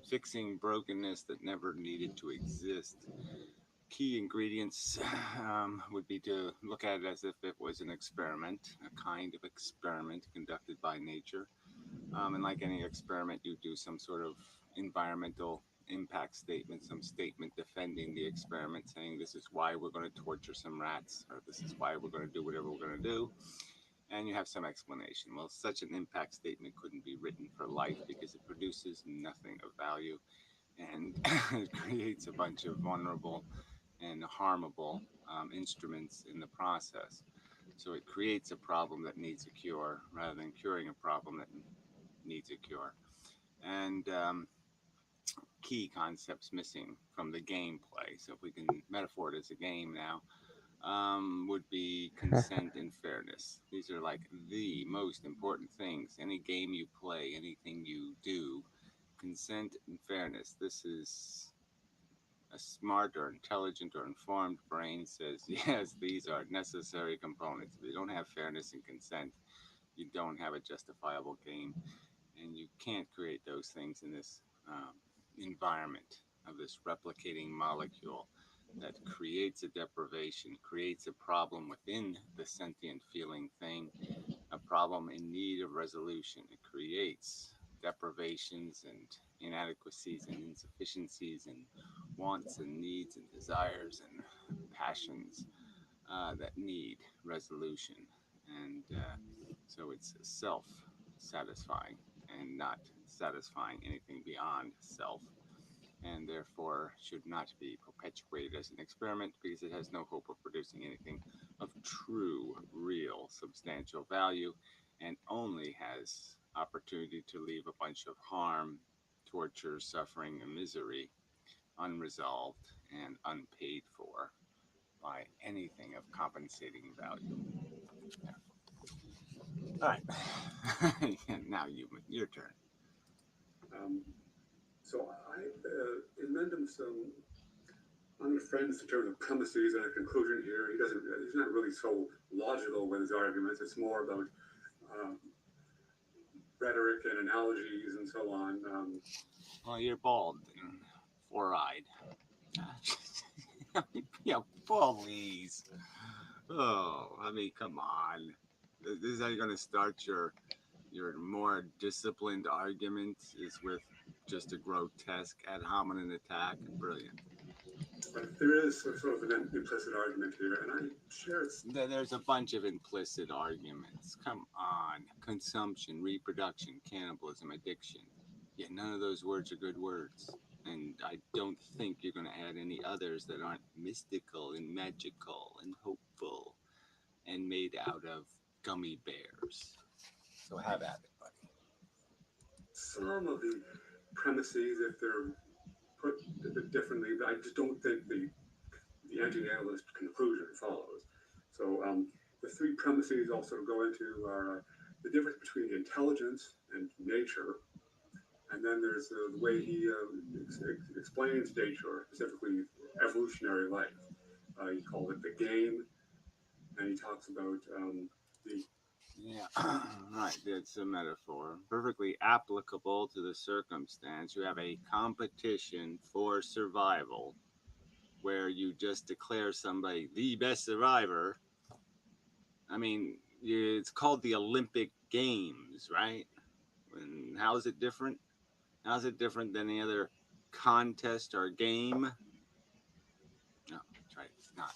fixing brokenness that never needed to exist. Key ingredients would be to look at it as if it was an experiment, a kind of experiment conducted by nature. And like any experiment, you do some sort of environmental impact statement, some statement defending the experiment, saying this is why we're going to torture some rats, or this is why we're going to do whatever we're going to do. And you have some explanation. Well, such an impact statement couldn't be written for life because it produces nothing of value, and it creates a bunch of vulnerable and harmable instruments in the process. So it creates a problem that needs a cure rather than curing a problem that needs a cure. And key concepts missing from the gameplay. So if we can metaphor it as a game now, would be consent and fairness. These are like the most important things. Any game you play, anything you do, consent and fairness. This is a smart or intelligent or informed brain says, yes, these are necessary components. If you don't have fairness and consent, you don't have a justifiable game, and you can't create those things in this environment of this replicating molecule that creates a deprivation, creates a problem within the sentient feeling thing, a problem in need of resolution. It creates deprivations and inadequacies and insufficiencies and wants and needs and desires and passions that need resolution. And so it's self satisfying and not satisfying anything beyond self, and therefore should not be perpetuated as an experiment because it has no hope of producing anything of true, real, substantial value, and only has opportunity to leave a bunch of harm, torture, suffering, and misery unresolved and unpaid for by anything of compensating value. Yeah. All right. Now your turn. So in Mendham's unfriends in terms of premises and a conclusion here, he's not really so logical with his arguments. It's more about rhetoric and analogies and so on. Well, you're bald and four-eyed. Yeah, please. Oh, I mean, come on. This is how you're going to start your more disciplined argument, is with just a grotesque ad hominem attack. Brilliant. But there is sort of an implicit argument here, and I share it. There's a bunch of implicit arguments. Come on. Consumption, reproduction, cannibalism, addiction. Yeah, none of those words are good words. And I don't think you're going to add any others that aren't mystical and magical and hopeful and made out of gummy bears. So have at it, buddy. Some of the premises, if they're put a bit differently, but I just don't think the anti-natalist conclusion follows. So the three premises also go into are the difference between intelligence and nature, and then there's the way he explains nature, specifically evolutionary life. He called it the game, and he talks about the... Yeah, right. That's a metaphor. Perfectly applicable to the circumstance. You have a competition for survival where you just declare somebody the best survivor. I mean, it's called the Olympic Games, right? And how is it different? How's it different than any other contest or game? No, that's right. It's not.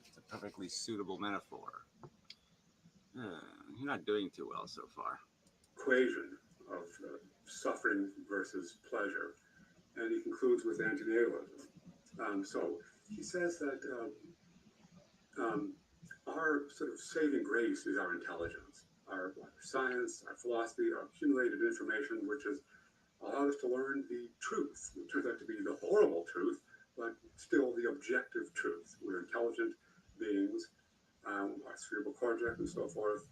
It's a perfectly suitable metaphor. You're not doing too well so far. Equation of suffering versus pleasure, and he concludes with antinatalism. So he says that our sort of saving grace is our intelligence, our science, our philosophy, our accumulated information, which has allowed us to learn the truth. It turns out to be the horrible truth, but still the objective truth. We're intelligent beings, our cerebral cortex and so forth.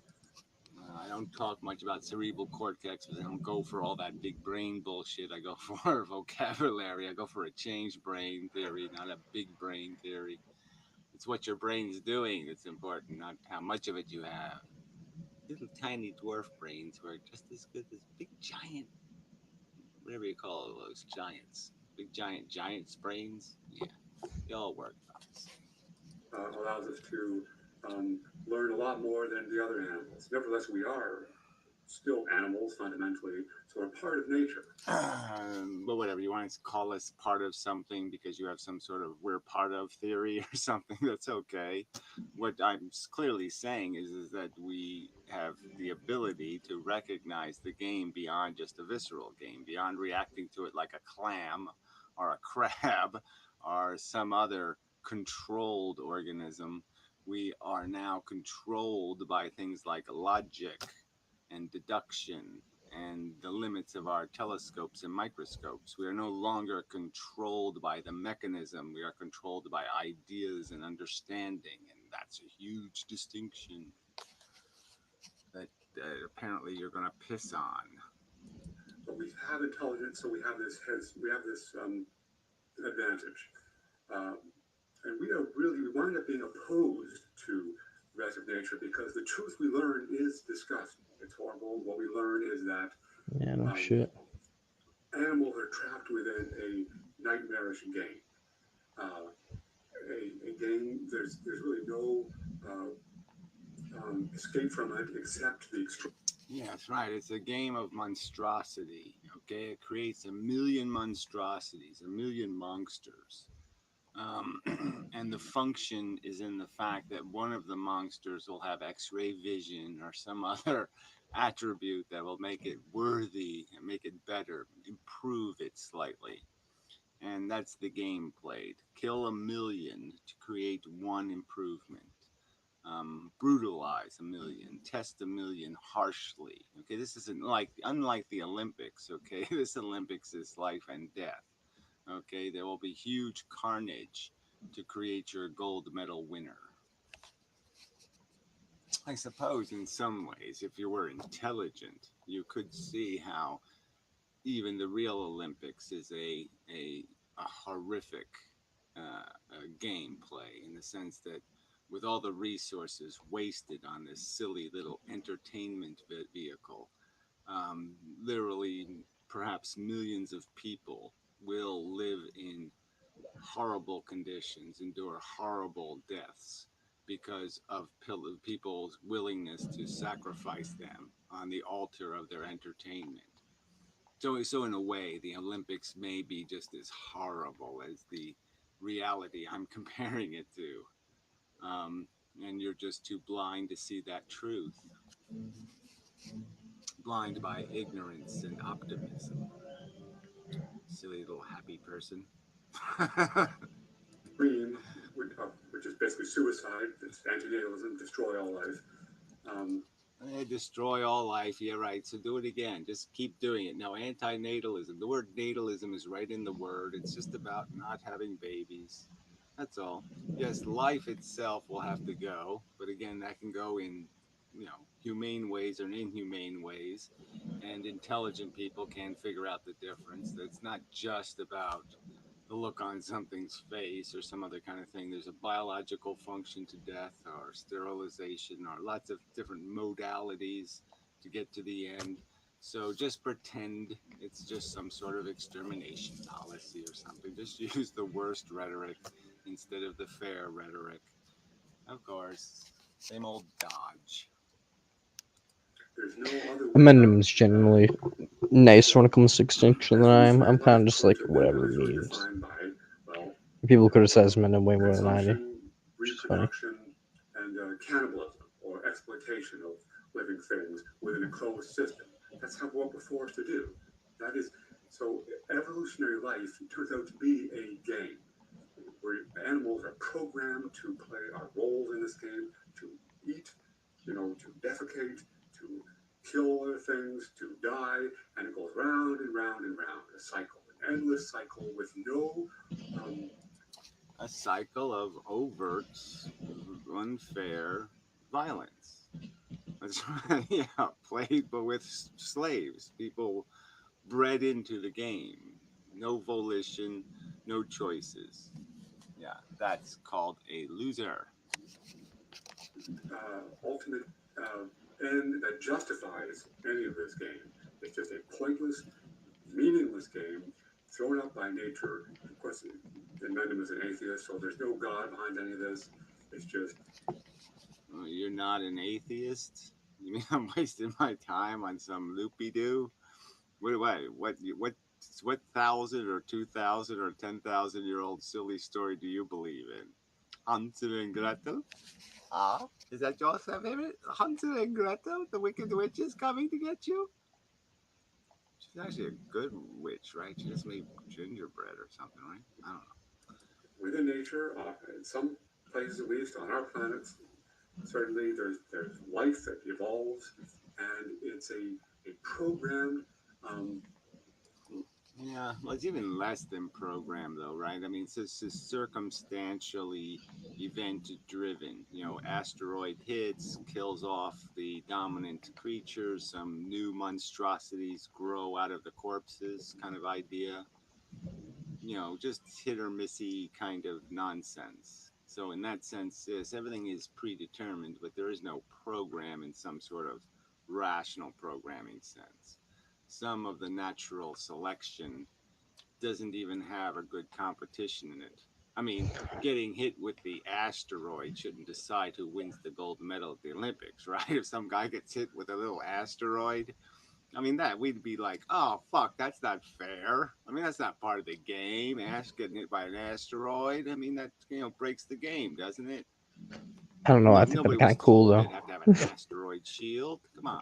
I don't talk much about cerebral cortex because I don't go for all that big brain bullshit. I go for vocabulary. I go for a change brain theory, not a big brain theory. It's what your brain's doing that's important, not how much of it you have. Little tiny dwarf brains were just as good as big giant, whatever you call those giants. Big giant brains. Yeah, they all work about the same. Allows us to learn a lot more than the other animals. Nevertheless, we are still animals fundamentally, so we're part of nature. But whatever, you want to call us part of something because you have some sort of we're part of theory or something, that's okay. What I'm clearly saying is that we have the ability to recognize the game beyond just a visceral game, beyond reacting to it like a clam or a crab or some other controlled organism. We are now controlled by things like logic and deduction and the limits of our telescopes and microscopes. We are no longer controlled by the mechanism. We are controlled by ideas and understanding, and that's a huge distinction that apparently you're going to piss on. But we have intelligence, so we have this advantage. And we wind up being opposed to of nature, because the truth we learn is disgusting. It's horrible. What we learn is that Yeah, no shit. animals are trapped within a nightmarish game. A game, there's really no escape from it except the extreme. Yeah, that's right. It's a game of monstrosity. Okay, it creates a million monstrosities, a million monsters. And the function is in the fact that one of the monsters will have X-ray vision or some other attribute that will make it worthy and make it better, improve it slightly. And that's the game played. Kill a million to create one improvement. Brutalize a million, test a million harshly. Okay, this isn't like, unlike the Olympics. Okay, this Olympics is life and death. Okay, there will be huge carnage to create your gold medal winner. I suppose in some ways, if you were intelligent, you could see how even the real Olympics is a horrific gameplay, in the sense that with all the resources wasted on this silly little entertainment vehicle, literally perhaps millions of people will live in horrible conditions, endure horrible deaths because of people's willingness to sacrifice them on the altar of their entertainment. So in a way, the Olympics may be just as horrible as the reality I'm comparing it to. And you're just too blind to see that truth. Blind by ignorance and optimism. Silly little happy person. Dream, which is basically suicide. It's antinatalism, destroy all life. Destroy all life. Yeah, right. So do it again. Just keep doing it. Now, antinatalism. The word natalism is right in the word. It's just about not having babies. That's all. Yes, life itself will have to go, but again, that can go in, humane ways or inhumane ways, and intelligent people can figure out the difference. That it's not just about the look on something's face or some other kind of thing. There's a biological function to death or sterilization or lots of different modalities to get to the end. So just pretend it's just some sort of extermination policy or something. Just use the worst rhetoric instead of the fair rhetoric. Of course, same old dodge. There's no other way. Amendment's generally nice when it comes to extinction, and I'm kind of just like, whatever it means. People criticize Amendment way more than I do. Which is funny. Reproduction and cannibalism or exploitation of living things within a closed system. That's what we're forced to do. That is, so evolutionary life turns out to be a game where animals are programmed to play our roles in this game, to eat, to defecate, to kill other things, to die, and it goes round and round and round, a cycle, an endless cycle with no a cycle of overt, unfair violence. That's right. Yeah, played but with slaves, people bred into the game. No volition, no choices. Yeah, that's called a loser. ultimate end that justifies any of this game. It's just a pointless, meaningless game thrown up by nature. Of course, Mendham is an atheist, so there's no God behind any of this. It's just. You're not an atheist? You mean I'm wasting my time on some loopy-doo? What 1,000 or 2,000 or 10,000-year-old silly story do you believe in? Hansel and Gretel? Ah, is that your favorite? Hansel and Gretel, the wicked witch is coming to get you? She's actually a good witch, right? She just made gingerbread or something, right? I don't know. Within nature, in some places at least on our planets, certainly there's life that evolves, and it's a programmed. Yeah, well, it's even less than programmed, though, right? I mean, it's circumstantially event-driven. Asteroid hits, kills off the dominant creatures, some new monstrosities grow out of the corpses, kind of idea. Just hit or missy kind of nonsense. So in that sense, yes, everything is predetermined, but there is no program in some sort of rational programming sense. Some of the natural selection doesn't even have a good competition in it. I mean, getting hit with the asteroid shouldn't decide who wins the gold medal at the Olympics, right? If some guy gets hit with a little asteroid, I mean, that we'd be like, oh, fuck, that's not fair. I mean, that's not part of the game. Ash getting hit by an asteroid. I mean, that, breaks the game, doesn't it? I don't know. I think Nobody that'd be kind was of cool told though. they'd have to have an asteroid shield. Come on.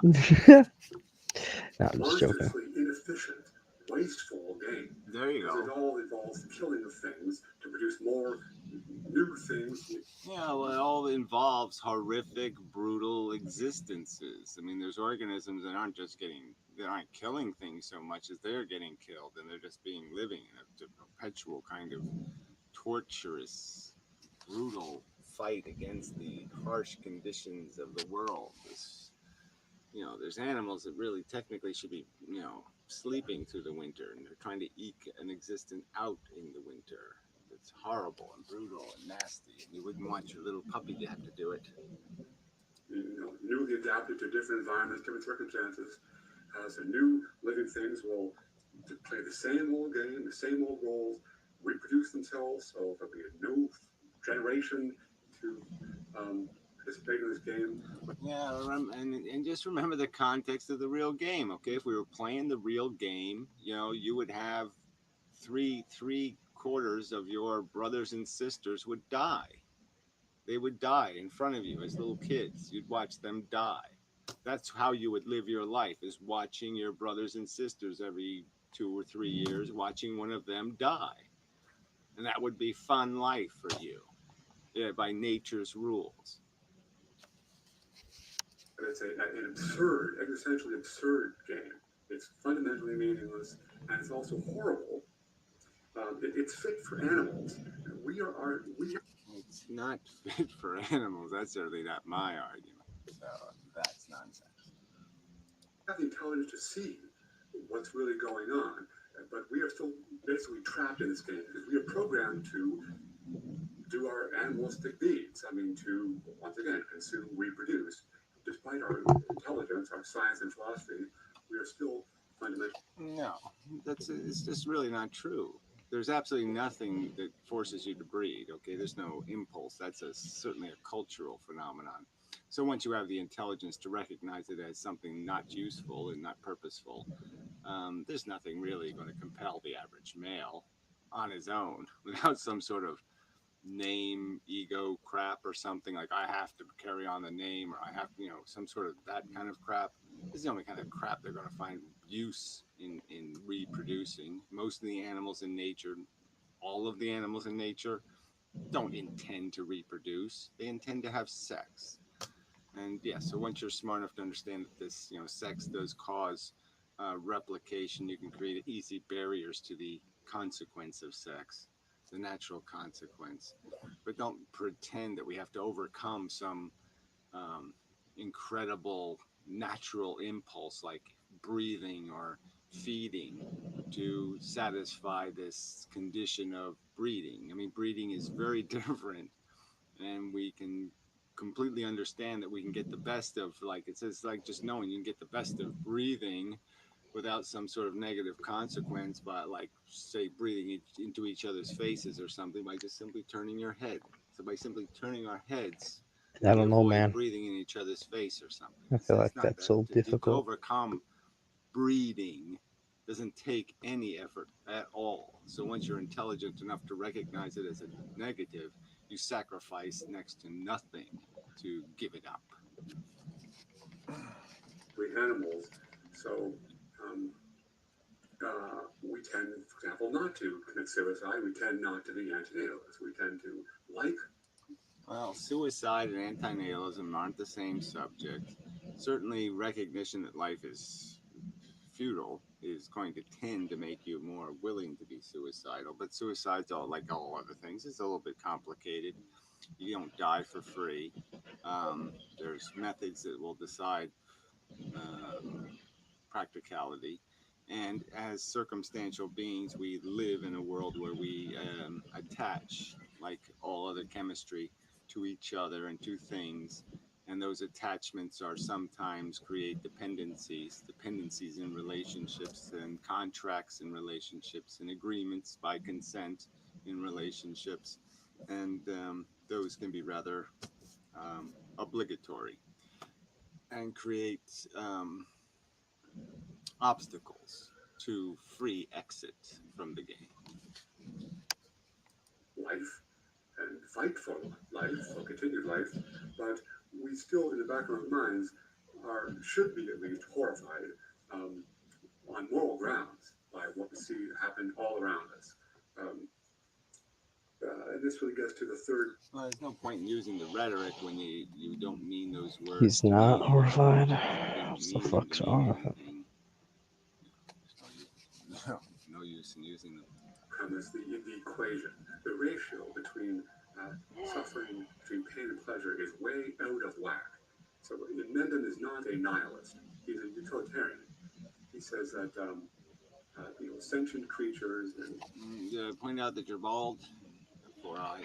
No, I'm just joking. Mercilessly inefficient, wasteful game. There you Because it go. all involves killing of things to produce more new things. Yeah, well, it all involves horrific, brutal existences. I mean, there's organisms that aren't killing things so much as they're getting killed, and they're just living in a perpetual kind of torturous, brutal fight against the harsh conditions of the world. There's animals that really technically should be, sleeping through the winter, and they're trying to eke an existence out in the winter. It's horrible and brutal and nasty, and you wouldn't want your little puppy to have to do it. Newly adapted to different environments, different circumstances. So new living things will play the same old game, the same old roles, reproduce themselves. So there'll be a new generation to participate in this game. Yeah, and just remember the context of the real game. Okay, if we were playing the real game, you would have three quarters of your brothers and sisters would die. They would die in front of you as little kids. You'd watch them die. That's how you would live your life, is watching your brothers and sisters every 2 or 3 years, watching one of them die. And that would be fun life for you, by nature's rules. But it's an absurd, existentially absurd game. It's fundamentally meaningless, and it's also horrible. It's fit for animals. It's not fit for animals. That's certainly not my argument. So that's nonsense. Have the intelligence to see what's really going on, but we are still basically trapped in this game because we are programmed to do our animalistic deeds. I mean, to once again consume, reproduce. Despite our intelligence, our science and philosophy, we are still fundamentally. No, it's just really not true. There's absolutely nothing that forces you to breed. Okay, there's no impulse. That's certainly a cultural phenomenon. So once you have the intelligence to recognize it as something not useful and not purposeful, there's nothing really going to compel the average male on his own without some sort of name ego crap or something like I have to carry on the name, or I have some sort of that kind of crap. This is the only kind of crap they're going to find use in reproducing. Most of the animals in nature, all of the animals in nature, don't intend to reproduce. They intend to have sex. And yeah, so once you're smart enough to understand that this, sex does cause replication, you can create easy barriers to the consequence of sex, the natural consequence. But don't pretend that we have to overcome some incredible natural impulse like breathing or feeding to satisfy this condition of breeding. I mean, breeding is very different, and we can completely understand that we can get the best of, like it says, like just knowing you can get the best of breathing without some sort of negative consequence by, like, say, breathing into each other's faces or something, by just simply turning your head. So by simply turning our heads, I we don't know, avoid man. breathing in each other's face or something. I feel like It's not that's so to difficult. overcome breeding doesn't take any effort at all. So once you're intelligent enough to recognize it as a negative, you sacrifice next to nothing to give it up. We animals, so we tend, for example, not to commit suicide. We tend not to be antinatalists. We tend to like. Well, suicide and antinatalism aren't the same subject. Certainly, recognition that life is futile is going to tend to make you more willing to be suicidal. But suicide's all, like all other things, it's a little bit complicated. You don't die for free. There's methods that will decide practicality. And as circumstantial beings, we live in a world where we attach like all other chemistry, to each other and to things. And those attachments are sometimes create dependencies in relationships, and contracts in relationships, and agreements by consent in relationships. And those can be rather obligatory and create obstacles to free exit from the game. Life and fight for life, for continued life, but we still, in the back of our minds, should be at least horrified on moral grounds by what we see happen all around us. And this really gets to the third. Well, there's no point in using the rhetoric when you don't mean those words. He's to not mean horrified. anything. What the fuck's wrong with him? No use in using them. Premise, the equation, the ratio between suffering, between pain and pleasure is way out of whack. So Mendon is not a nihilist; he's a utilitarian. He says that sentient creatures and point out that you're bald. 4 eyes.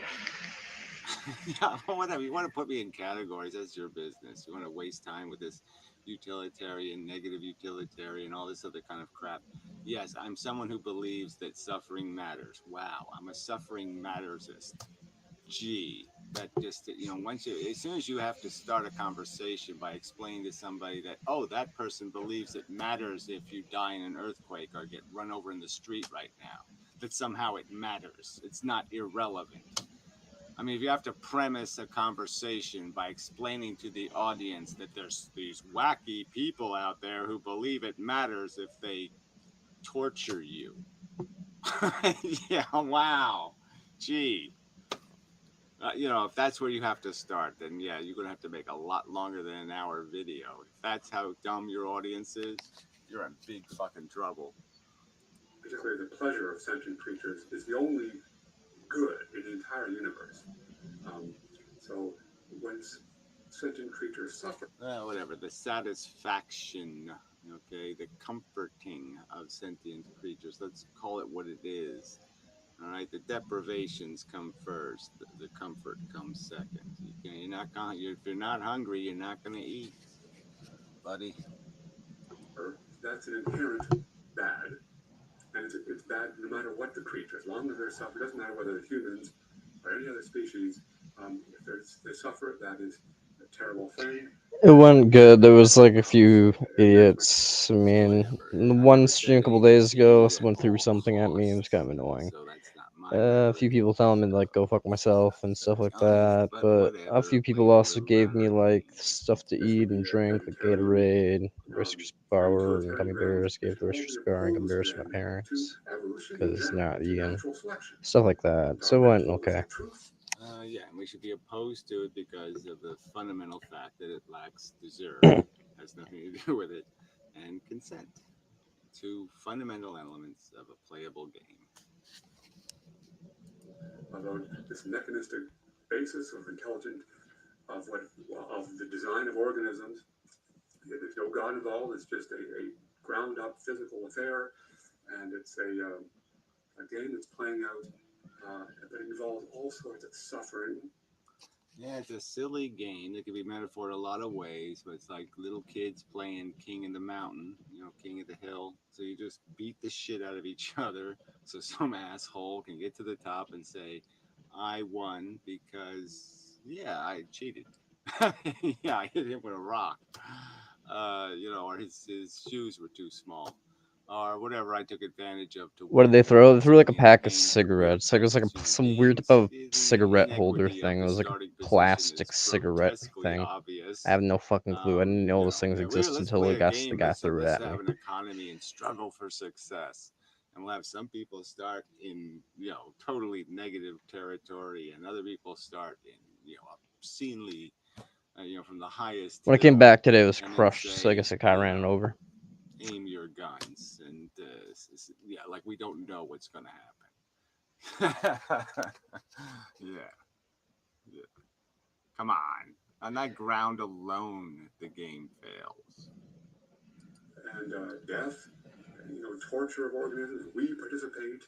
Yeah, whatever. You want to put me in categories, that's your business. You want to waste time with this utilitarian, negative utilitarian, all this other kind of crap. Yes, I'm someone who believes that suffering matters. Wow, I'm a suffering mattersist. Gee, that just, once as soon as you have to start a conversation by explaining to somebody that, oh, that person believes it matters if you die in an earthquake or get run over in the street right now, that somehow it matters. It's not irrelevant. I mean, if you have to premise a conversation by explaining to the audience that there's these wacky people out there who believe it matters if they torture you. Yeah, wow. Gee. If that's where you have to start, then yeah, you're going to have to make a lot longer than an hour video. If that's how dumb your audience is, you're in big fucking trouble. particularly the pleasure of sentient creatures, is the only good in the entire universe. So when sentient creatures suffer, Whatever, the satisfaction, okay, the comforting of sentient creatures, let's call it what it is. All right, the deprivations come first, the comfort comes second. You're not gonna, if you're not hungry, you're not gonna eat, buddy. that's an inherent bad, and it's bad no matter what the creature. As long as they're suffering, it doesn't matter whether they're humans or any other species. If they suffer, that is a terrible thing. It went good. There was like a few idiots. I mean, one stream a couple days ago, someone threw something at me. It was kind of annoying. A few people telling me to like go fuck myself and stuff like that. But a few people also gave me like stuff to eat and drink, like Gatorade, Rice Krispie Bar, and gummy bears. Gave the Rice Krispie Bar and gummy bears to my parents because they're not vegan. Stuff like that. So it went okay. Yeah, and we should be opposed to it because of the fundamental fact that it lacks deserve, has nothing to do with it, and consent. Two fundamental elements of a playable game. Although this mechanistic basis of the design of organisms, there's no God involved. It's just a ground up physical affair, and it's a game that's playing out, but it involves all sorts of suffering. Yeah, it's a silly game that can be metaphored a lot of ways, but it's like little kids playing King of the Mountain, King of the Hill. So you just beat the shit out of each other so some asshole can get to the top and say, I won because, yeah, I cheated. Yeah, I hit him with a rock. Or his shoes were too small. Or whatever I took advantage of to What did win. they throw? They threw like a pack of Games are cigarettes. Like it was like ridiculous some human weird type beings. of The cigarette holder inequity of thing. It the was like a starting position plastic is cigarette grotesquely thing. obvious. I have no fucking clue. I didn't know those things Yeah, existed let's until play I a guess the game. guy threw it Let's at me. have an economy and struggle for success. And we'll have some people start in, totally negative territory, and other people start in, obscenely, from the highest When I came hill, back today, it was and then crushed, so I say, guess I kind of ran it over. aim your guns, and like we don't know what's going to happen. Yeah. Come on. On that ground alone, the game fails. And death, torture of organisms. We participate in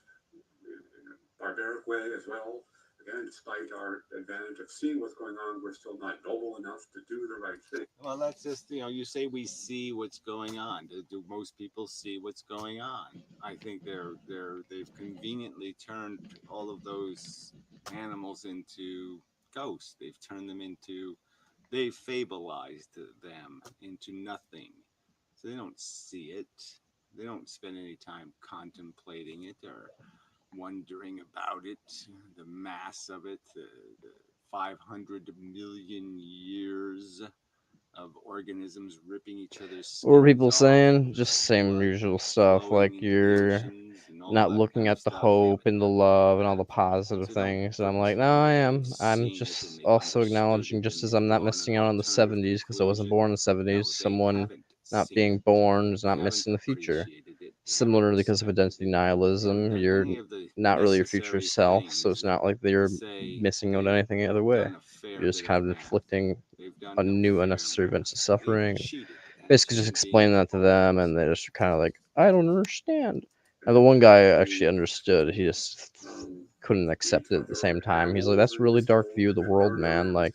a barbaric way as well. again, despite our advantage of seeing what's going on, we're still not noble enough to do the right thing. Well, that's just, you say we see what's going on. Do most people see what's going on? I think they've conveniently turned all of those animals into ghosts. They've fableized them into nothing. So they don't see it. They don't spend any time contemplating it or wondering about it, the mass of it, the 500 million years of organisms ripping each other's skins What were people off, saying? Just same blood usual stuff. flowing Like into the you're oceans and all not that looking kind of at the stuff. hope Yeah, and the love and all the positive so don't things. And I'm like, no, I am. I'm just also acknowledging, just as I'm not missing out on the 70s because I wasn't born in the 70s, someone not being born is not missing the future. Similarly, because of identity nihilism, you're not really your future self, so it's not like you're missing out on anything the other way. You're just kind of inflicting a new unnecessary events of suffering. Basically, just explaining that to them, and they just kind of like, I don't understand. And the one guy actually understood. He just couldn't accept it at the same time. He's like, that's a really dark view of the world, man. Like,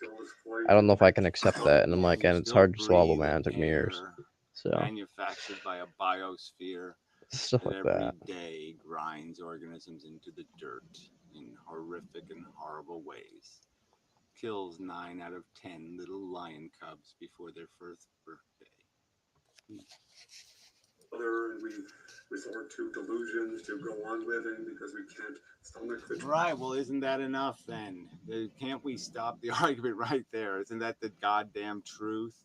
I don't know if I can accept that. And I'm like, and it's hard to swallow, man. It took me years. So manufactured by a biosphere stuff that like every that. day grinds organisms into the dirt in horrific and horrible ways. Kills 9 out of 10 little lion cubs before their first birthday. And we resort to delusions to go on living because we can't stomach the Right. Well, isn't that enough then? Can't we stop the argument right there? Isn't that the goddamn truth?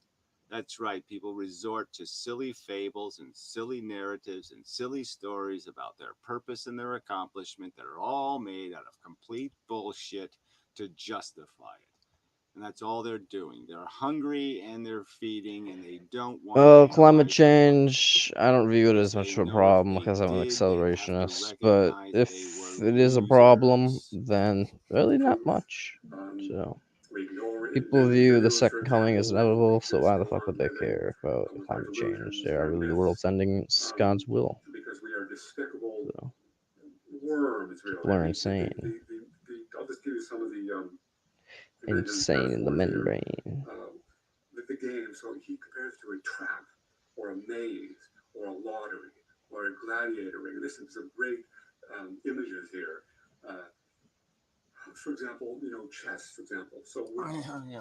That's right. People resort to silly fables and silly narratives and silly stories about their purpose and their accomplishment that are all made out of complete bullshit to justify it. And that's all they're doing. They're hungry and they're feeding, and they don't want to Well, analyze climate the change, I don't view it because as much they of a know if problem they because I'm an did, they'd have to accelerationist. But recognize if they were it is a problem, losers. then really not much. So people in view the videos, for second coming as example, inevitable, so just why the go fuck on would they living care about with our climate change? delusions They and are our really the myths, world's ending. It's God's will. because we are despicable So worms, people really. are insane. I'll just give you some of the Brendan's Insane in the metaphors here. membrane. The game, so he compares to a trap or a maze or a lottery or a gladiator ring. This is some great images here. For example, chess, for example. So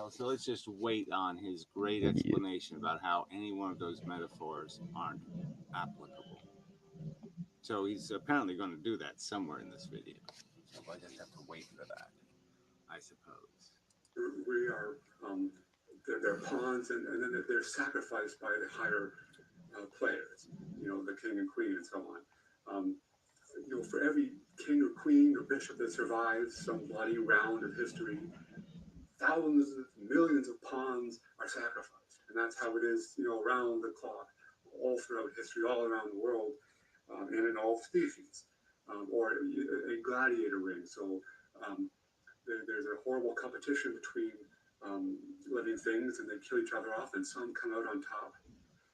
So let's just wait on his great explanation about how any one of those metaphors aren't applicable. So he's apparently going to do that somewhere in this video. So I just have to wait for that, I suppose. we are, they're pawns, and then they're sacrificed by the higher players, the king and queen and so on. For every king or queen or bishop that survives some bloody round of history, thousands of millions of pawns are sacrificed. And that's how it is, around the clock, all throughout history, all around the world, and in all species. Or a gladiator ring. So there's a horrible competition between living things, and they kill each other off, and some come out on top.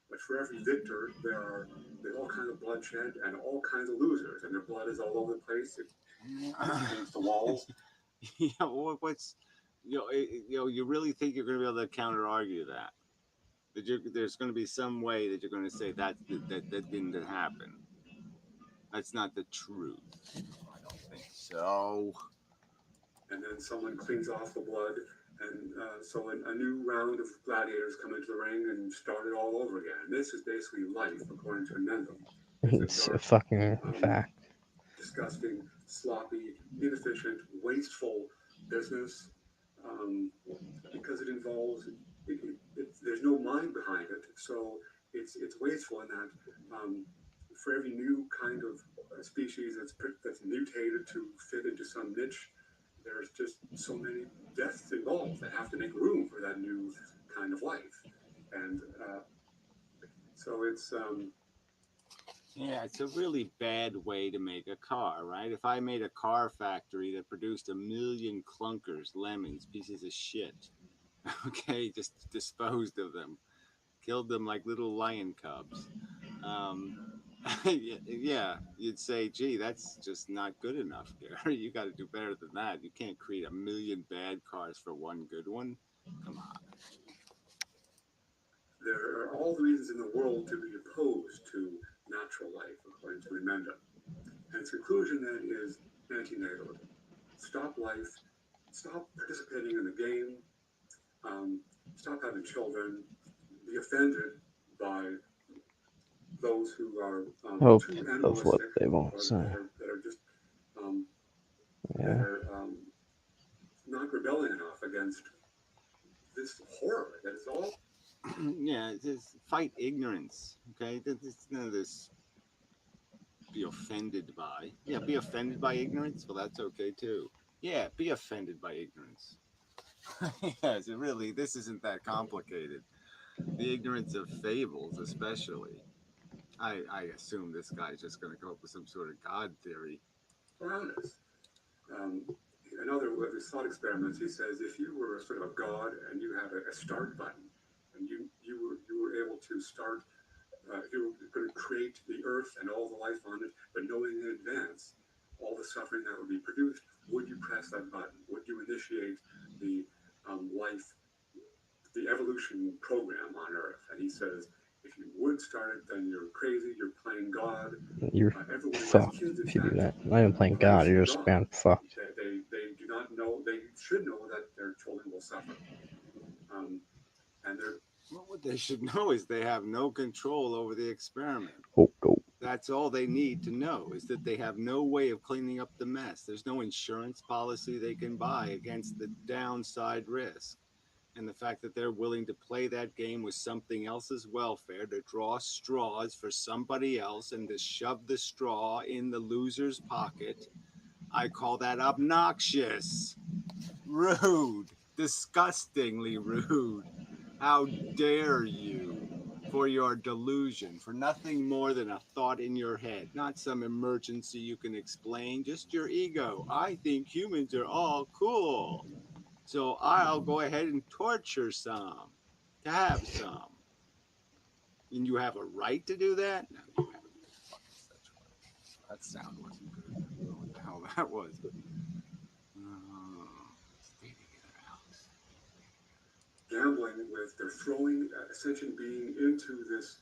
But for every victor, there's all kinds of bloodshed and all kinds of losers, and their blood is all over the place. It against the walls. Yeah, what's you really think you're going to be able to counter argue that? There's going to be some way that you're going to say that didn't happen. That's not the truth. I don't think so. And then someone cleans off the blood, and so a new round of gladiators come into the ring and start it all over again. And this is basically life, according to Mendel. It's a fucking fact. Disgusting, sloppy, inefficient, wasteful business, because it involves there's no mind behind it, so it's wasteful in that for every new kind of species that's mutated to fit into some niche, there's just so many deaths involved that have to make room for that new kind of life, and so it's. Yeah, it's a really bad way to make a car, right? If I made a car factory that produced 1 million clunkers, lemons, pieces of shit, okay, just disposed of them, killed them like little lion cubs, Yeah, you'd say, gee, that's just not good enough, Gary. You got to do better than that. You can't create a million bad cars for one good one. Come on. There are all the reasons in the world to be opposed to natural life, according to Emenda. And its conclusion then is antinatalism. Stop life, stop participating in the game, stop having children, be offended by those who are Hope too of what animalistic they won't or say. that are just that Yeah. are not rebelling enough against this horror that is all. Yeah, just fight ignorance. Okay, there's none of this. Be offended by. Yeah, be offended by ignorance. Well, that's okay too. Yeah, be offended by ignorance. Yes, it really. This isn't that complicated. The ignorance of fables, especially. I assume this guy's just going to come up with some sort of God theory. Around us. In other of his thought experiments, he says if you were sort of a god and you had a start button, and you were able to start, if you were going to create the earth and all the life on it, but knowing in advance all the suffering that would be produced, would you press that button? Would you initiate the life, the evolution program on Earth? And he says, if you would start it, then you're crazy. You're playing God. You're Everyone who has fucked kids, in if you do fact, that. Not even playing God, prays to you're just God. being fucked. They do not know. They should know that their children will suffer, and they're. Well, what they should know is they have no control over the experiment. Oh, go. That's all they need to know is that they have no way of cleaning up the mess. There's no insurance policy they can buy against the downside risk. And the fact that they're willing to play that game with something else's welfare, to draw straws for somebody else and to shove the straw in the loser's pocket, I call that obnoxious, rude, disgustingly rude. How dare you? For your delusion, for nothing more than a thought in your head, not some emergency you can explain, just your ego. I think humans are all cool. So I'll go ahead and torture some to have some. And you have a right to do that? No, you have no fucking such right. That sound wasn't good. I don't know what the hell that was. Stay together, Alex. Gambling with, they're throwing a sentient being into this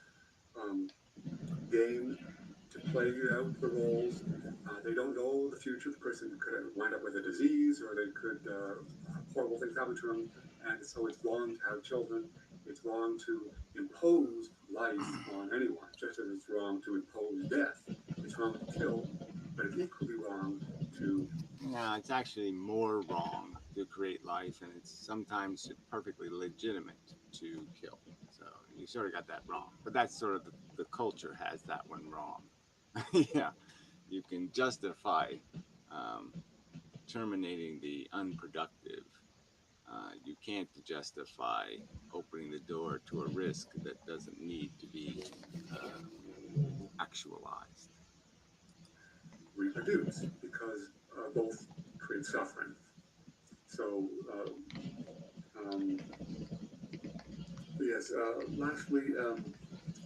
game to play out the roles. They don't know the future. The person could wind up with a disease, or they could horrible things happen to them. And so it's wrong to have children. It's wrong to impose life on anyone, just as it's wrong to impose death. It's wrong to kill, but it's equally wrong to. No, it's actually more wrong to create life, and it's sometimes perfectly legitimate to kill. So you sort of got that wrong. But that's sort of the culture has that one wrong. Yeah, you can justify um, terminating the unproductive. You can't justify opening the door to a risk that doesn't need to be actualized. Reproduce because both create suffering. So, yes, lastly,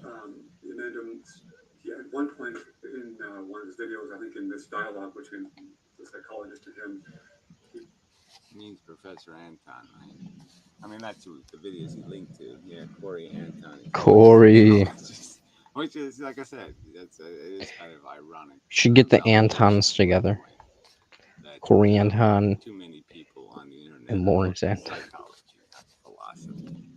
Emendum, he at one point in one of his videos, I think in this dialogue between the psychologist and him, he Means Professor Anton, right? I mean, that's who the videos he linked to. Yeah, Corey Anton. Corey. Which is, like I said, it is kind of ironic. Should get the validation Antons together. that, Corey Anton too many people on the internet and are Lawrence looking at Anton. psychology, not philosophy.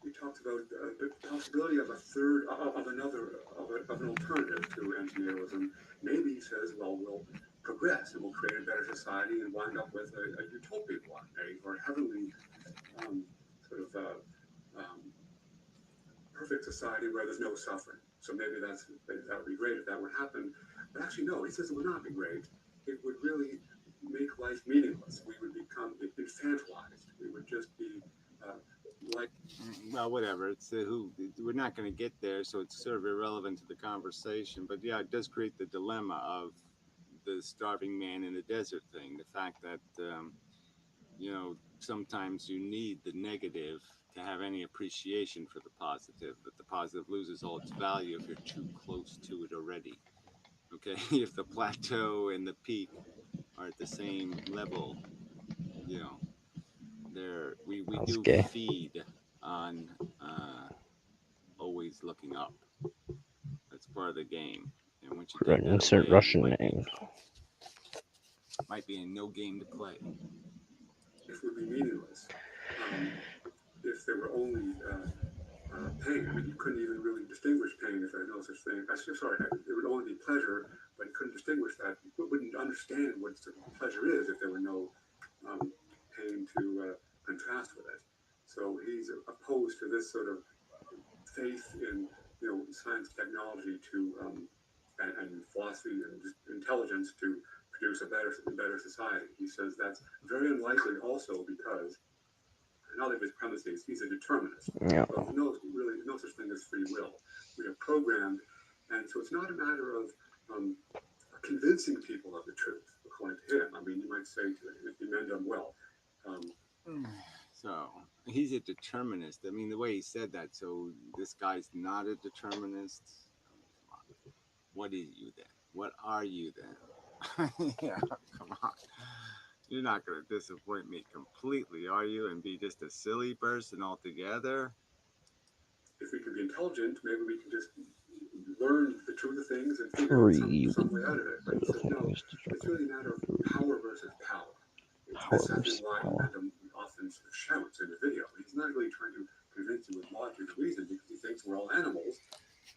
he talks about the possibility of a third, of another, of an alternative to antinatalism. Maybe he says, well, we'll progress and we'll create a better society and wind up with a utopian one, or a heavenly sort of perfect society where there's no suffering. So maybe that would be great if that would happen. But actually, no, he says it would not be great. It would really make life meaningless. We would become infantilized. We would just be like. Well, whatever. It's who we're not going to get there, so it's sort of irrelevant to the conversation. But yeah, it does create the dilemma of the starving man in the desert thing. The fact that you know sometimes you need the negative to have any appreciation for the positive, but the positive loses all its value if you're too close to it already. Okay, if the plateau and the peak are at the same level, you know, we That's do gay. feed on always looking up. That's part of the game, and once you take that Insert away, Russian you name. might be in no game to play. Life would be meaningless if there were only pain. I mean, you couldn't even really distinguish pain if there was no such thing. Sorry, there would only be pleasure, but you couldn't distinguish that. You wouldn't understand what pleasure is if there were no pain to contrast with it. So he's opposed to this sort of faith in science, technology to and philosophy and just intelligence to produce a better society. He says that's very unlikely, also because another of his premises, he's a determinist. Yeah. So there's no such thing as free will. We are programmed, and so it's not a matter of convincing people of the truth, according to him. I mean, you might say, if you meant him well. So he's a determinist. I mean, the way he said that. So this guy's not a determinist. What is you then? What are you then? Yeah, come on. You're not going to disappoint me completely, are you? And be just a silly person altogether? If we can be intelligent, maybe we can just learn the truth of things and figure out some way out of it. But he says, no, it's really a matter of power versus power. This, I think, why Mendham often sort of shouts in the video. He's not really trying to convince you with logic and reason because he thinks we're all animals.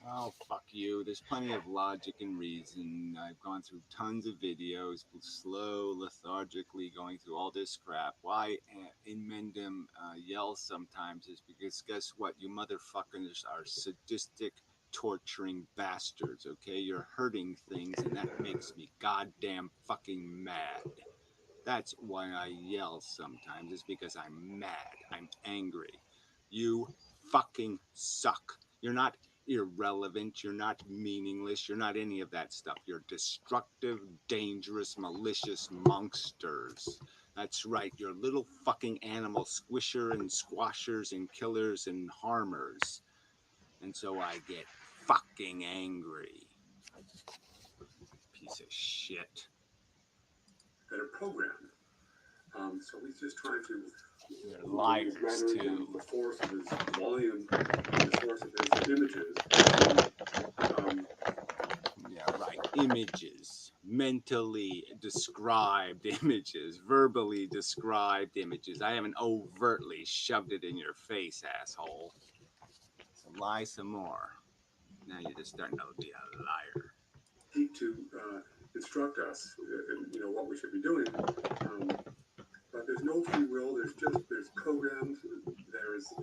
Oh, fuck you. There's plenty of logic and reason. I've gone through tons of videos, slow, lethargically going through all this crap. Why in Mendham yells sometimes is because guess what? You motherfuckers are sadistic, torturing bastards, okay? You're hurting things, and that makes me goddamn fucking mad. That's why I yell sometimes, is because I'm mad. I'm angry. You fucking suck. You're not irrelevant. You're not meaningless. You're not any of that stuff. You're destructive, dangerous, malicious monsters. That's right. You're little fucking animal squisher and squashers and killers and harmers. And so I get fucking angry. Piece of shit. That are programmed. So he's just trying to They're liars too. The force of his volume, the source of his images. Yeah, right. Images, mentally described images, verbally described images. I haven't overtly shoved it in your face, asshole. So lie some more. Now you're just starting to be a liar. To instruct us, in, what we should be doing. But there's no free will. There's programs. There's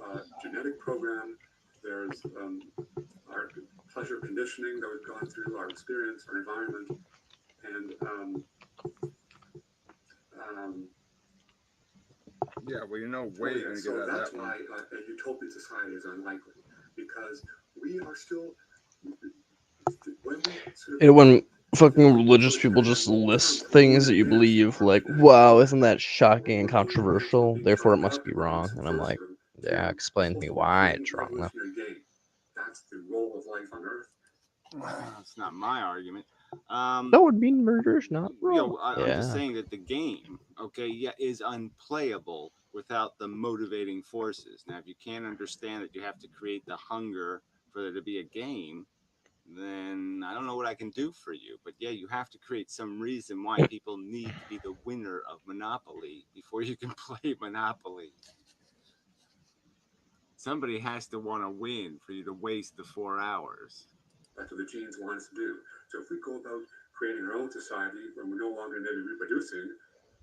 genetic program. There's our pleasure conditioning that we've gone through, our experience, our environment, and yeah, well, you're no way going to get out of that one. That's why a utopian society is unlikely, because we are still when fucking religious people just list things that you believe, like, wow, isn't that shocking and controversial? Therefore, it must be wrong. And I'm like, yeah, explain to me why it's wrong, though. That's the role of life on Earth. That's not my argument. That would mean murder's not wrong. I'm just saying that the game, is unplayable without the motivating forces. Now, if you can't understand that you have to create the hunger for there to be a game, then I don't know what I can do for you. But yeah, you have to create some reason why people need to be the winner of Monopoly before you can play Monopoly. Somebody has to want to win for you to waste the 4 hours. That's what the genes want us to do. So if we go about creating our own society when we're no longer maybe reproducing,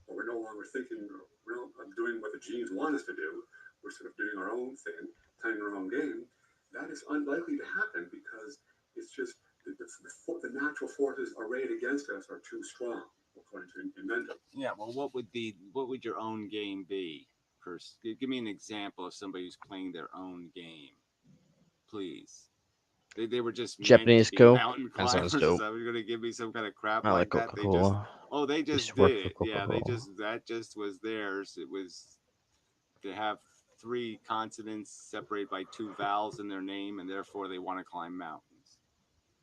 or we're no longer thinking of doing what the genes want us to do, we're sort of doing our own thing, playing our own game, that is unlikely to happen because it's just the natural forces arrayed against us are too strong, according to Mendel. Yeah, well, what would your own game be? First, give me an example of somebody who's playing their own game, please. They were just Japanese Coke. That sounds dope. So you're gonna give me some kind of crap I like that? Coca-Cola. They just did it. Yeah, that just was theirs. It was They have 3 consonants separated by 2 vowels in their name, and therefore they want to climb mountains.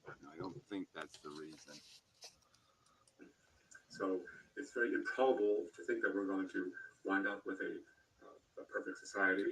No, I don't think that's the reason. So it's very improbable to think that we're going to wind up with a perfect society,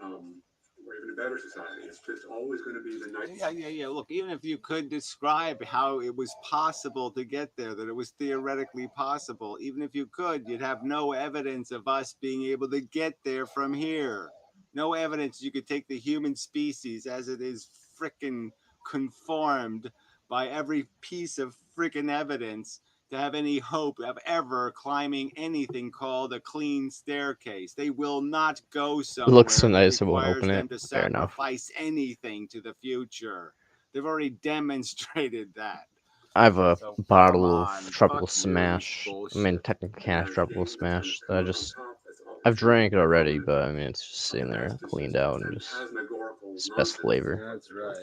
or even a better society. It's just always going to be the night. Yeah. Look, even if you could describe how it was possible to get there, that it was theoretically possible, even if you could, you'd have no evidence of us being able to get there from here. No evidence you could take the human species as it is frickin' conformed by every piece of frickin' evidence to have any hope of ever climbing anything called a clean staircase. They will not go somewhere. It looks so that nice, I won't requires open them it. to Fair enough. sacrifice anything to the future. They've already demonstrated that. I have a So, bottle come of on, Tropical fuck you and this Smash. I bullshit. mean, technically can't have Tropical Games that Smash. come I up on just, top, that's all I've it's really drank it already, prominent. but I mean, it's just sitting there, That's just cleaned out, and just phantasmagorical it's best nonsense. flavor. That's right.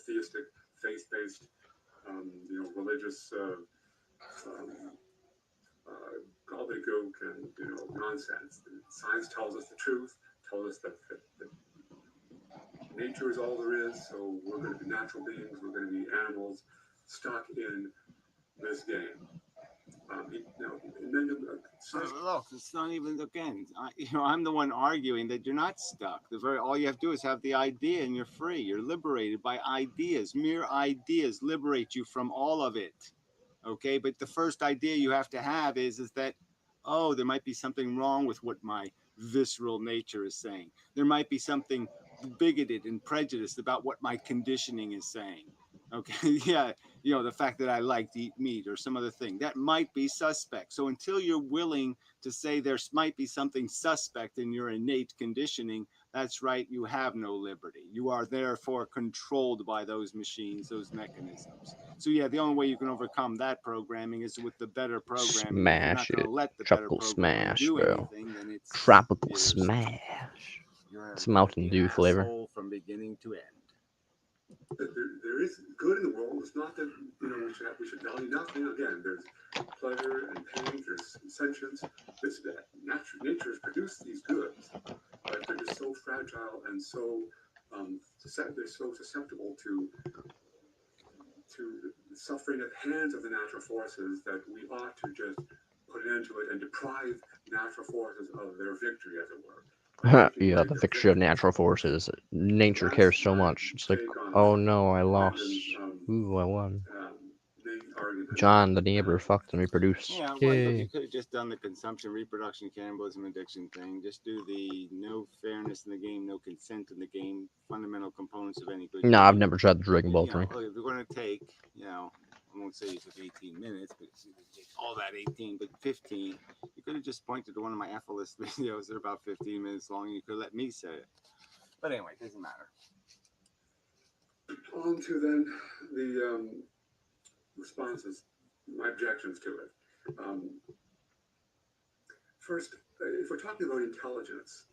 Theistic, faith-based, religious gobbledygook and nonsense. Science tells us the truth, tells us that nature is all there is. So we're going to be natural beings. We're going to be animals stuck in this game. Look, it's not even again. I'm the one arguing that you're not stuck. All you have to do is have the idea, and you're free. You're liberated by ideas. Mere ideas liberate you from all of it. Okay, but the first idea you have to have is that, oh, there might be something wrong with what my visceral nature is saying. There might be something bigoted and prejudiced about what my conditioning is saying. Okay, yeah, the fact that I like to eat meat or some other thing, that might be suspect. So until you're willing to say there might be something suspect in your innate conditioning, that's right, you have no liberty. You are therefore controlled by those machines, those mechanisms. So yeah, the only way you can overcome that programming is with the better programming. If you're not Smash going it. to let the better Tropical programming Smash, do bro. anything, then it's Tropical Smash. you're It's gonna Mountain be Dew an flavor. asshole from beginning to end. There is good in the world. It's not that we should value nothing. Again, there's pleasure and pain. There's sentience. Nature has produced these goods, but they're just so fragile and so they're so susceptible to the suffering at the hands of the natural forces that we ought to just put an end to it and deprive natural forces of their victory, as it were. Yeah, the victory of natural forces. Nature cares so much. It's like, oh no, I lost. Ooh, I won. John, the neighbor, fucked and reproduced. Yeah, well, look, you Yay. could have just done the consumption, reproduction, cannibalism, addiction thing. Just do the no fairness in the game, no consent in the game, fundamental components of any good No, game. I've never tried the Dragon Ball drink. If you're going to take, I won't say you took 18 minutes, but all that 18, but 15, you could have just pointed to one of my Apostle's videos. They're about 15 minutes long, and you could let me say it. But anyway, it doesn't matter. On to then the responses, my objections to it. First, if we're talking about intelligence,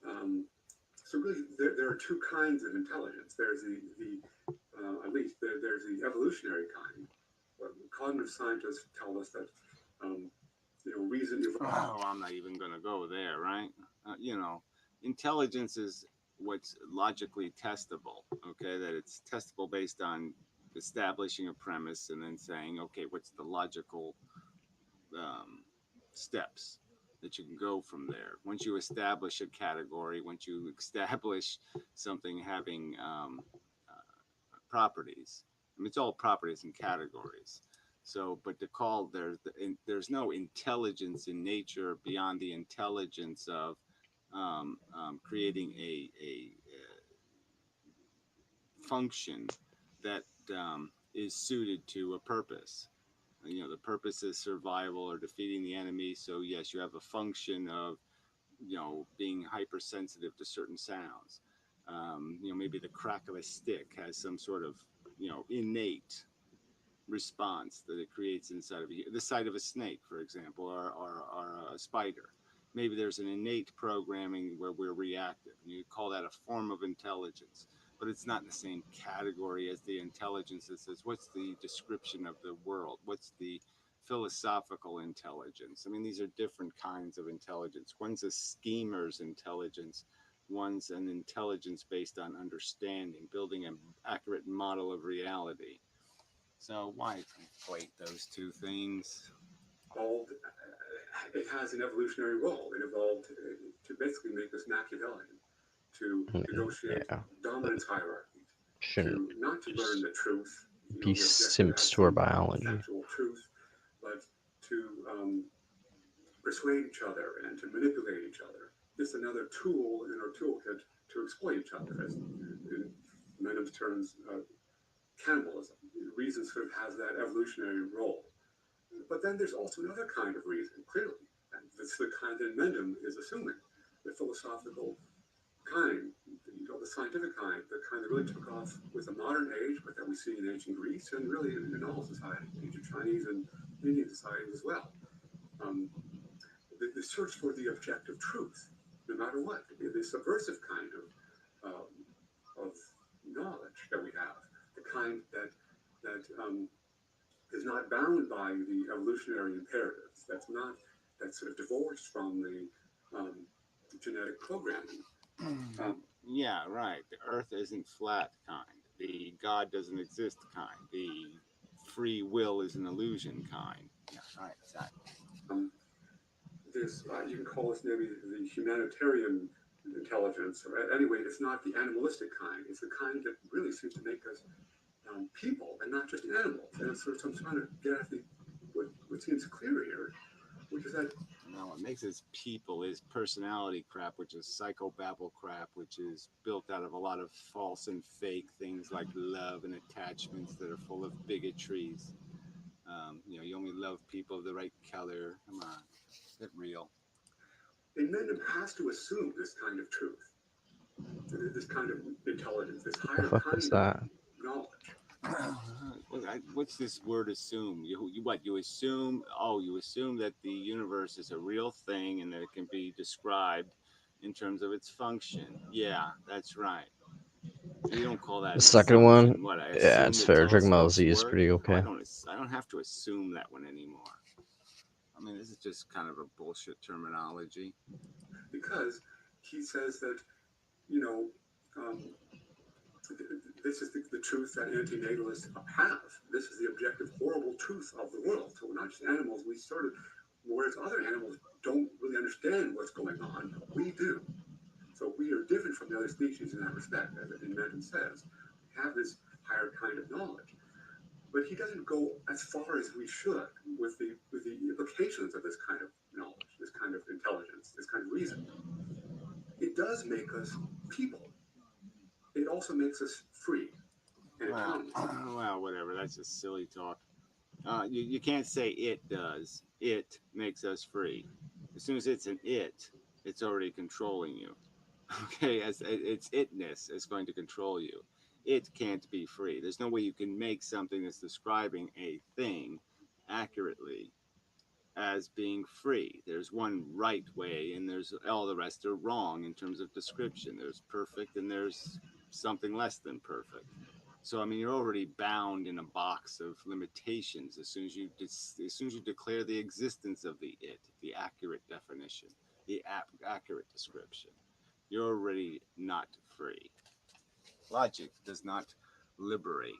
so really there are two kinds of intelligence. There's at least there's the evolutionary kind. What cognitive scientists tell us that reason. Oh, I'm not even going to go there, right? Intelligence is what's logically testable. Okay, that it's testable based on establishing a premise and then saying, okay, what's the logical steps that you can go from there. Once you establish a category, once you establish something having properties, it's all properties and categories. So, but to call there's no intelligence in nature beyond the intelligence of creating a function that is suited to a purpose. The purpose is survival or defeating the enemy. So yes, you have a function of being hypersensitive to certain sounds. Maybe the crack of a stick has some sort of innate response that it creates inside of you. The sight of a snake, for example, or a spider. Maybe there's an innate programming where we're reactive. You call that a form of intelligence, but it's not in the same category as the intelligence that says, what's the description of the world? What's the philosophical intelligence. I mean, these are different kinds of intelligence. One's a schemer's intelligence. One's an intelligence based on understanding, building an accurate model of reality. So why conflate those two things? Evolved, it has an evolutionary role. It evolved to basically make us Machiavellian, to negotiate Yeah, dominance hierarchies, shouldn't to not to learn the truth, be the objective, simps to our absolute, biology. factual truth, but to persuade each other and to manipulate each other. Just another tool in our toolkit to exploit each other, as in Menem's terms, cannibalism. Reason sort of has that evolutionary role. But then there's also another kind of reason, clearly, and that's the kind that Mendham is assuming, the philosophical kind, the scientific kind, the kind that really took off with the modern age, but that we see in ancient Greece and really in all societies, ancient Chinese and Indian societies as well. The search for the objective truth, no matter what, the subversive kind of knowledge that we have, the kind that is not bound by the evolutionary imperatives. That's sort of divorced from the genetic programming. Yeah, right. The Earth isn't flat kind. The God doesn't exist kind. The free will is an illusion kind. Yeah, right. Exactly. There's you can call this maybe the humanitarian intelligence. Or anyway, it's not the animalistic kind. It's the kind that really seems to make us people and not just animals. And it's sort of, so I'm trying to get at what seems clear here, which is that what makes us people is personality crap, which is psychobabble crap, which is built out of a lot of false and fake things like love and attachments that are full of bigotries. You only love people of the right color. Come on, get real. And Mendham has to assume this kind of truth, this kind of intelligence, this higher kind of knowledge. What's this word assume? You assume? Oh, you assume that the universe is a real thing and that it can be described in terms of its function. Yeah, that's right. You don't call that the second assumption. one, What, I yeah, assume it's that fair. Dragon Ball telescopes Z is work? pretty No, okay. I don't have to assume that one anymore. I mean, this is just kind of a bullshit terminology. Because he says that, this is the truth that antinatalists have. This is the objective, horrible truth of the world. So we're not just animals. We sort of, whereas other animals don't really understand what's going on, we do. So we are different from the other species in that respect, as Mendham says. We have this higher kind of knowledge. But he doesn't go as far as we should with the implications of this kind of knowledge, this kind of intelligence, this kind of reason. It does make us people. It also makes us free and autonomous. Well, whatever. That's just silly talk. You can't say it does. It makes us free. As soon as it's an it, it's already controlling you. Okay, as its itness is going to control you. It can't be free. There's no way you can make something that's describing a thing accurately as being free. There's one right way, and there's all the rest are wrong in terms of description. There's perfect, and there's something less than perfect. So I mean, you're already bound in a box of limitations as soon as you declare the existence of the it, the accurate definition, the accurate description. You're already not free. Logic does not liberate.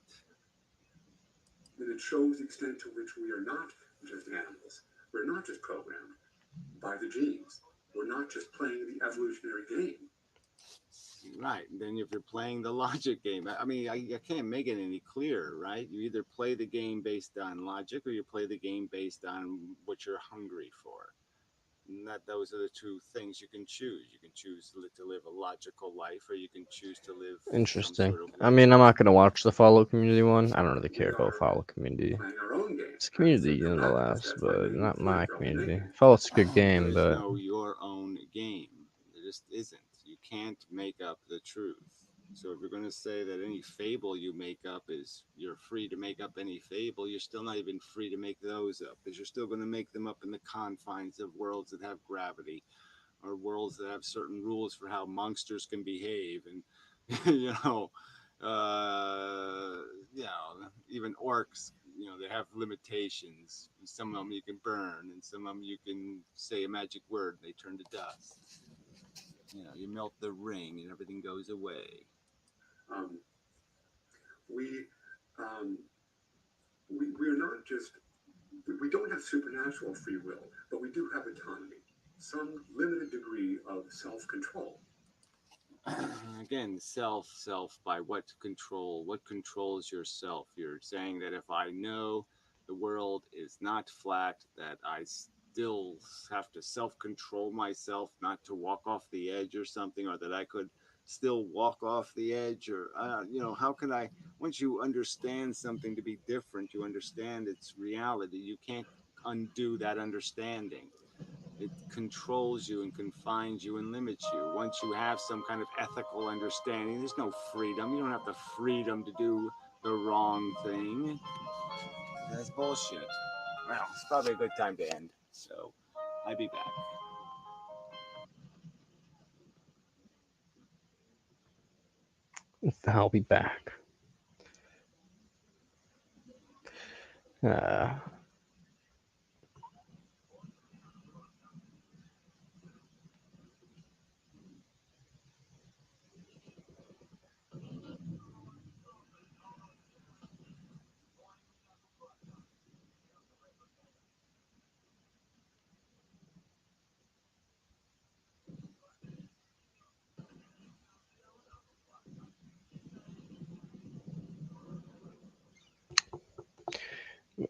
And it shows the extent to which we are not just animals. We're not just programmed by the genes. We're not just playing the evolutionary game. Right. And then if you're playing the logic game, I mean, I can't make it any clearer, right? You either play the game based on logic or you play the game based on what you're hungry for. And those are the two things you can choose. You can choose to live a logical life, or you can choose to live Interesting. some sort of I mean, I'm not gonna watch the Fallout Community one. I don't really care about Fallout Community. Playing our own game. It's community nonetheless, but not my community. Fallout's a good game, There's but no your own game. There just isn't. You can't make up the truth. So if you're going to say that any fable you make up is you're free to make up any fable, you're still not even free to make those up, because you're still going to make them up in the confines of worlds that have gravity, or worlds that have certain rules for how monsters can behave, and even orcs they have limitations. Some of them you can burn, and some of them you can say a magic word, and they turn to dust. You melt the ring, and everything goes away. We we're not just, we don't have supernatural free will, but we do have autonomy, some limited degree of self-control. Again, self, by what control? What controls yourself? You're saying that if I know the world is not flat, that I still have to self-control myself not to walk off the edge or something, or that I could still walk off the edge, or how can I, once you understand something to be different, you understand its reality, you can't undo that understanding. It controls you and confines you and limits you. Once you have some kind of ethical understanding, there's no freedom. You don't have the freedom to do the wrong thing. That's bullshit. Well, it's probably a good time to end. So, I'll be back. I'll be back.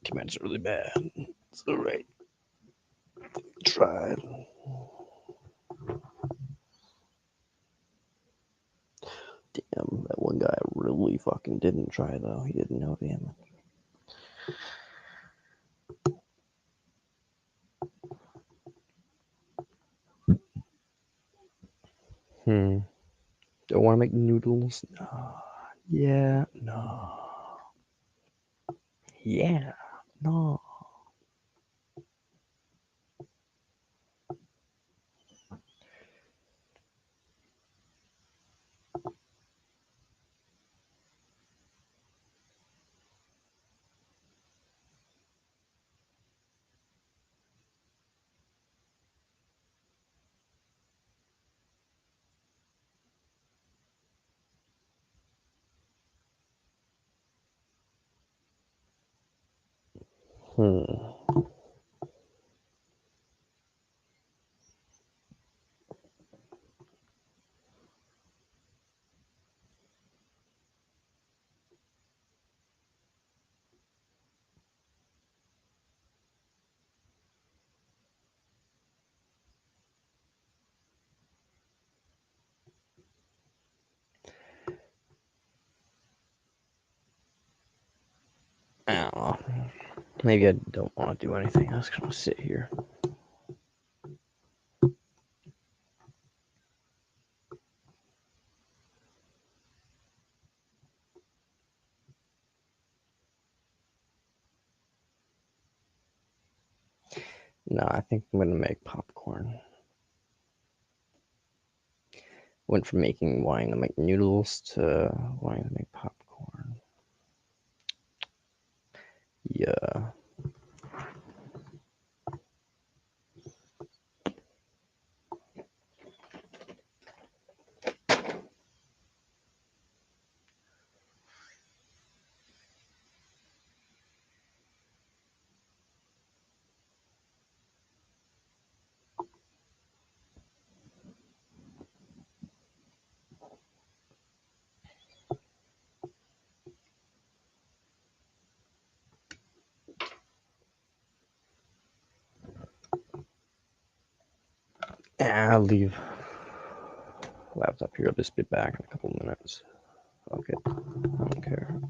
Commands are really bad. It's alright. Tried. Damn, that one guy really fucking didn't try though. He didn't know damage. Don't want to make noodles? No. Yeah. No. Yeah. No. I don't know. Maybe I don't want to do anything. I'm just gonna sit here. No, I think I'm gonna make popcorn. Went from wanting to make noodles to wanting to make popcorn. Yeah. I'll leave laptop here. I'll just be back in a couple minutes. Okay. I don't care.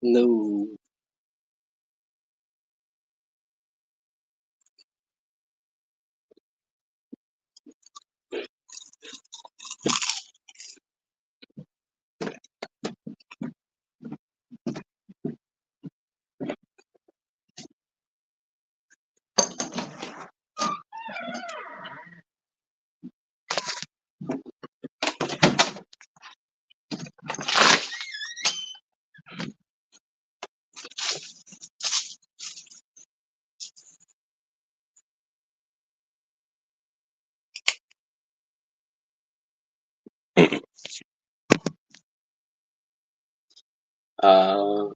No. Uh,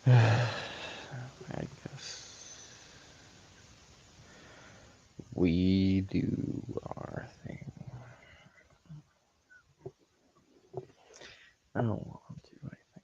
I guess we do our thing. I don't want to do anything.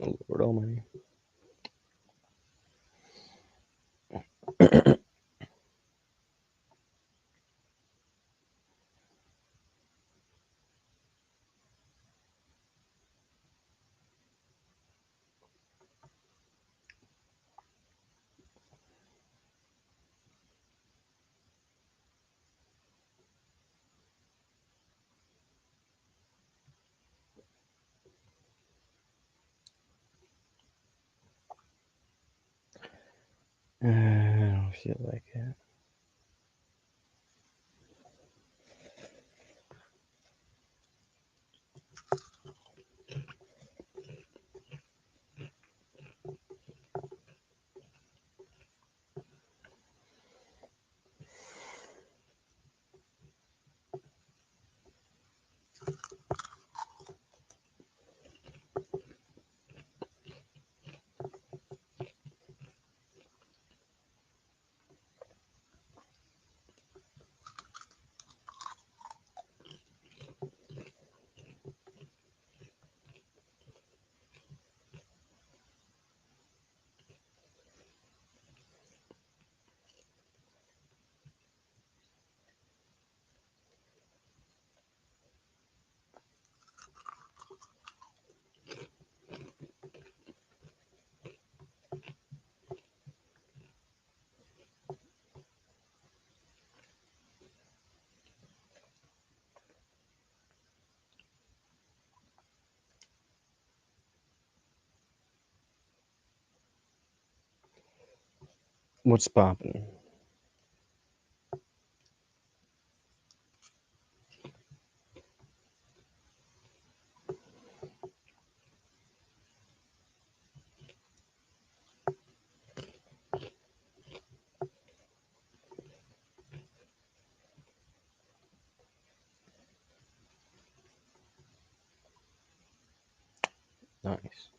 Oh, Lord Almighty. I don't feel like it. What's poppin'? Nice.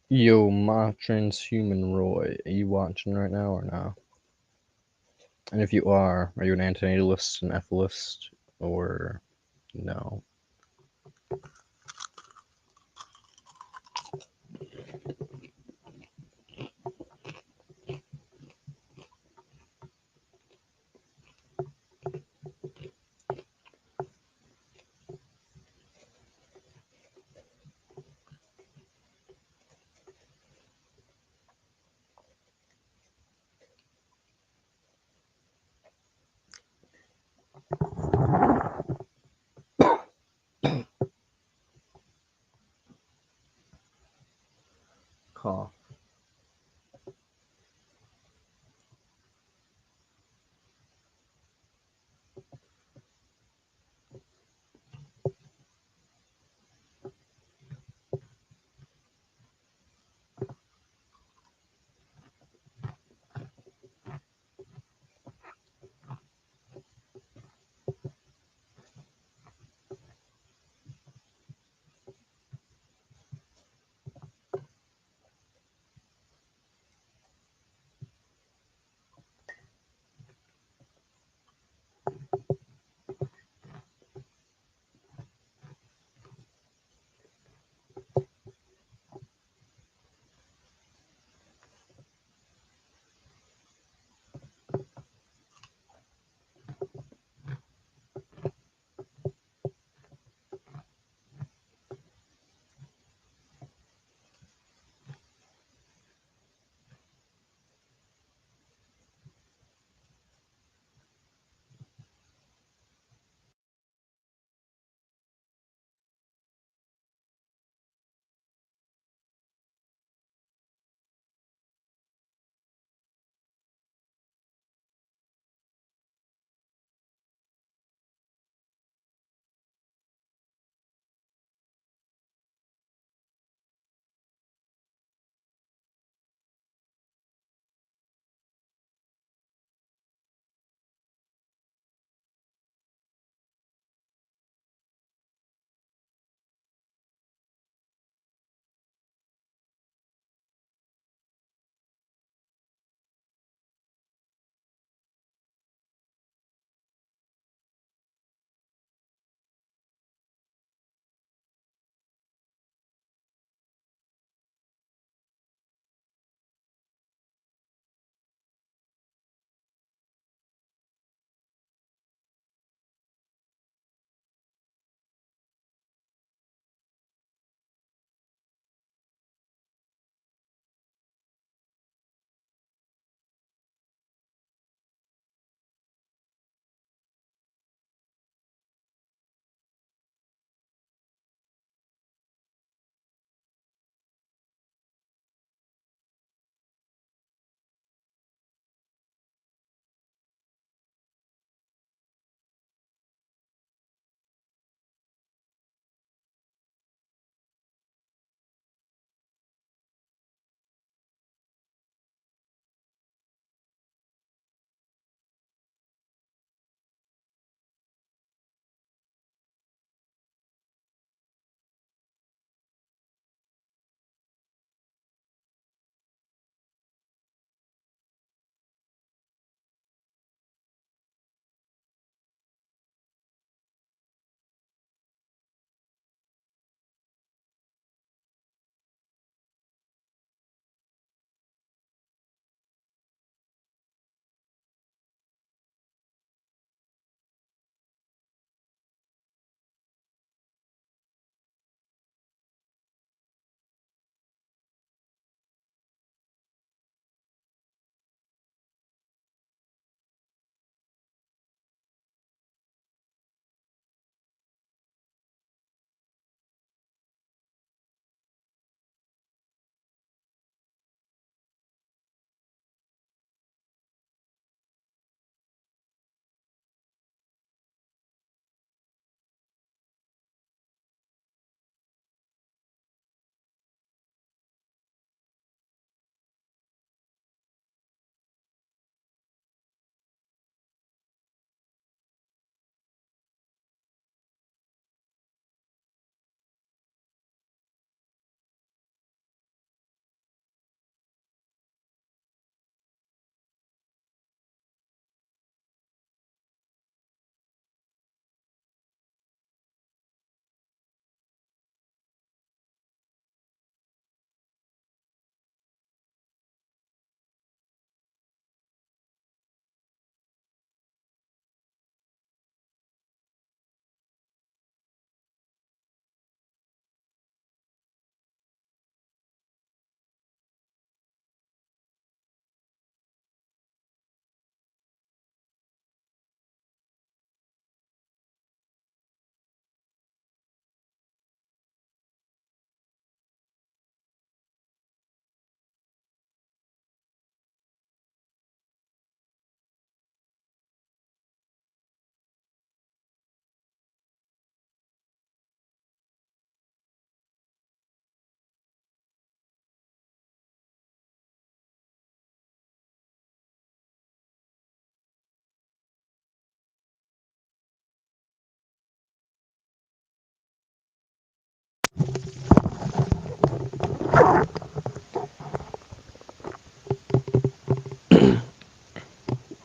Yo, my transhuman Roy, are you watching right now or no? And if you are you an antinatalist, an ethicist, or no?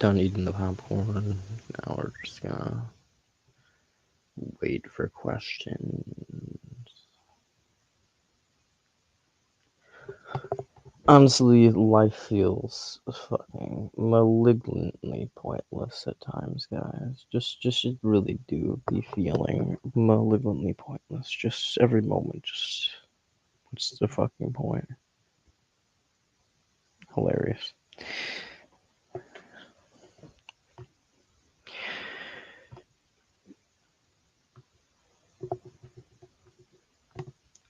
done eating the popcorn. Now we're just gonna wait for questions. Honestly, life feels fucking malignantly pointless at times, guys. Just really do be feeling malignantly pointless. Just every moment, just what's the fucking point? Hilarious.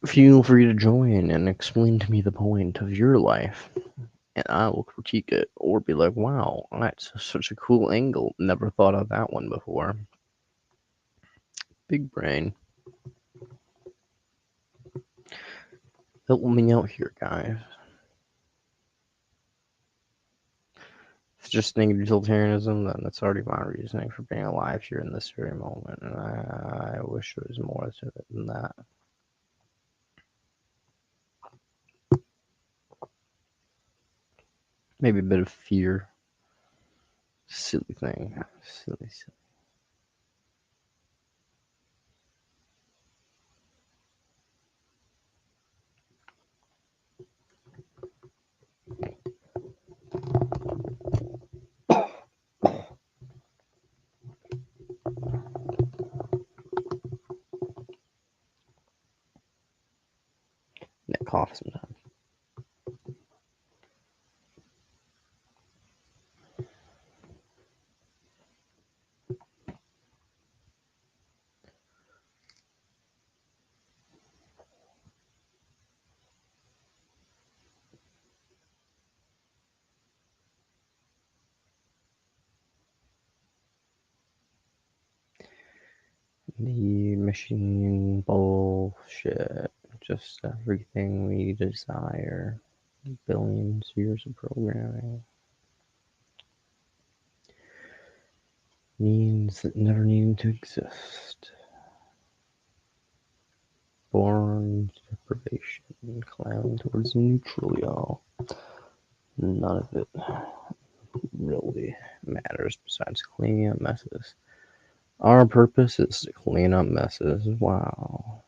Feel free to join and explain to me the point of your life, and I will critique it or be like, wow, that's such a cool angle. Never thought of that one before. Big brain. Help me out here, guys. If it's just negative utilitarianism, then that's already my reasoning for being alive here in this very moment, and I wish there was more to it than that. Maybe a bit of fear. Silly thing. Silly. Yeah, cough sometimes. The machine bullshit. Just everything we desire. Billions of years of programming. Means that never needing to exist. Born deprivation. Clown towards neutral, y'all. None of it really matters besides cleaning up messes. Our purpose is to clean up messes. Wow.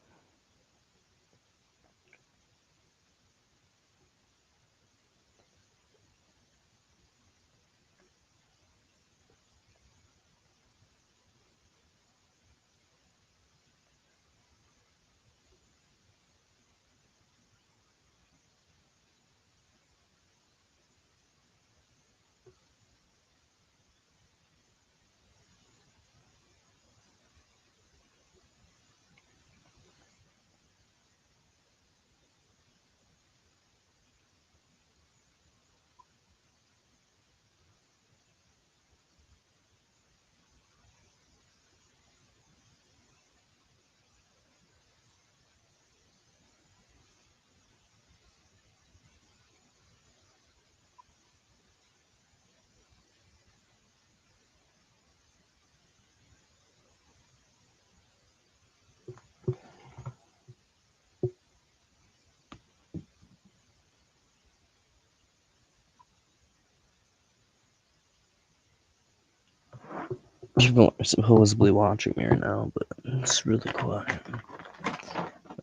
People are supposedly watching me right now, but it's really quiet.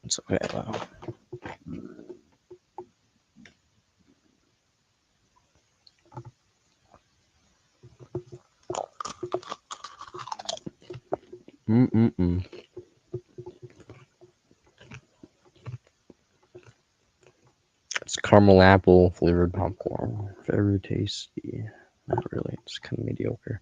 It's okay, though. It's caramel apple flavored popcorn. Very tasty. Not really, it's kind of mediocre.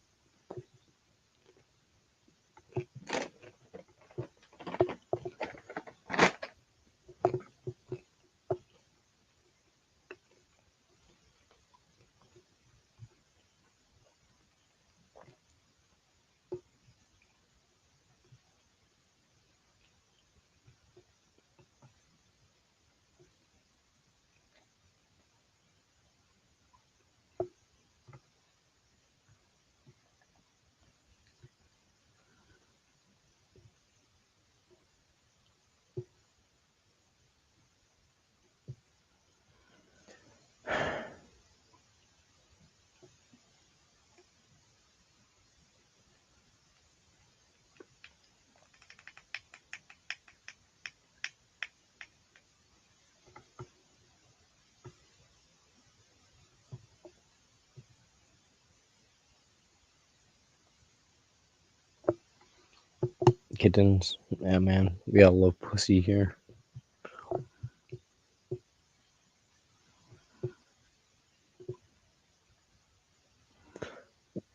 Kittens. Yeah, man. We all love pussy here.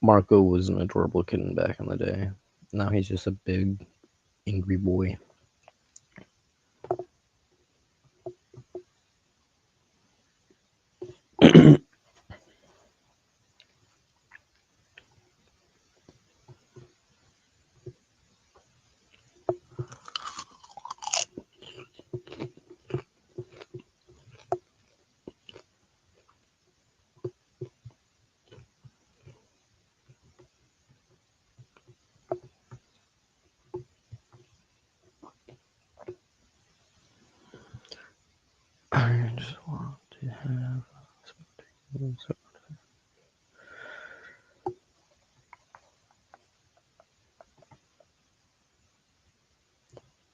Marco was an adorable kitten back in the day. Now he's just a big, angry boy. I just want to have some.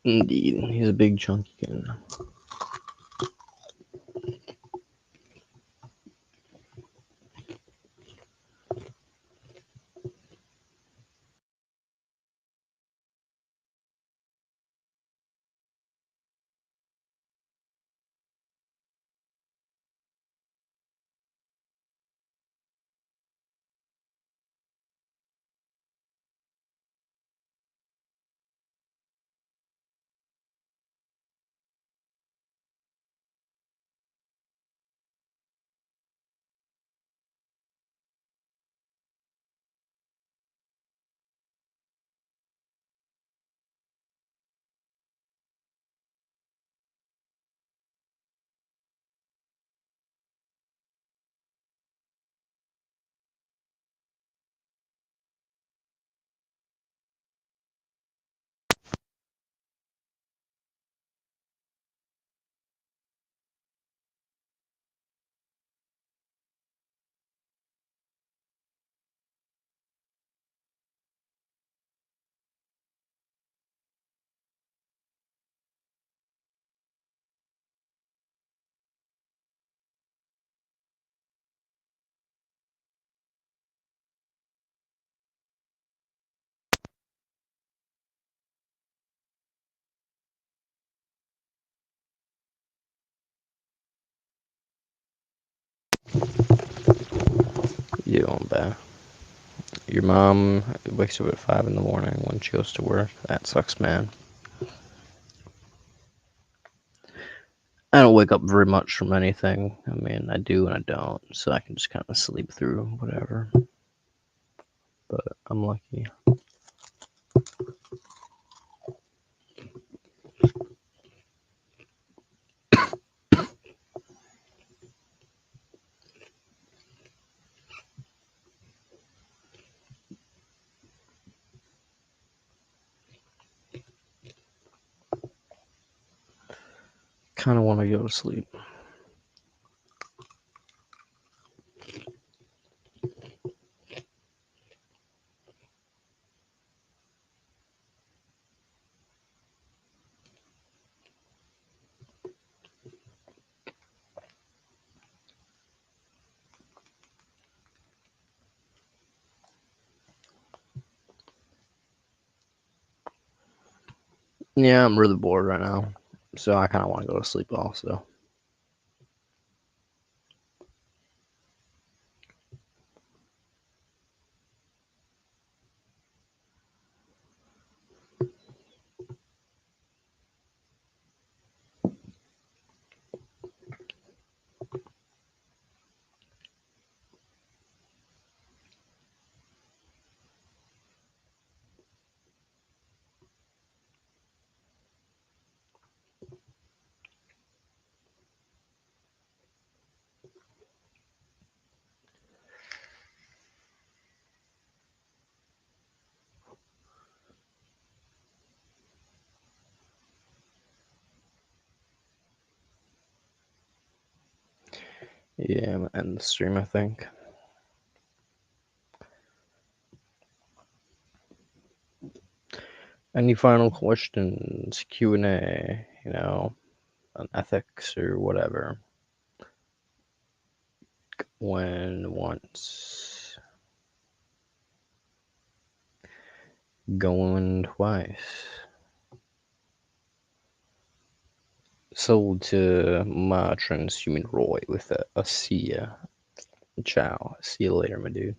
Indeed, he's a big chunky kitten. You don't bet. Your mom wakes up at 5 in the morning when she goes to work. That sucks, man. I don't wake up very much from anything. I mean, I do and I don't, so I can just kind of sleep through whatever. But I'm lucky. Kind of want to go to sleep. Yeah, I'm really bored right now, so I kind of want to go to sleep also. Yeah, I'm gonna end the stream, I think. Any final questions, Q&A, on ethics or whatever? When once, going twice. sold to my transhuman Roy with a see ya. Ciao. See you later, my dude.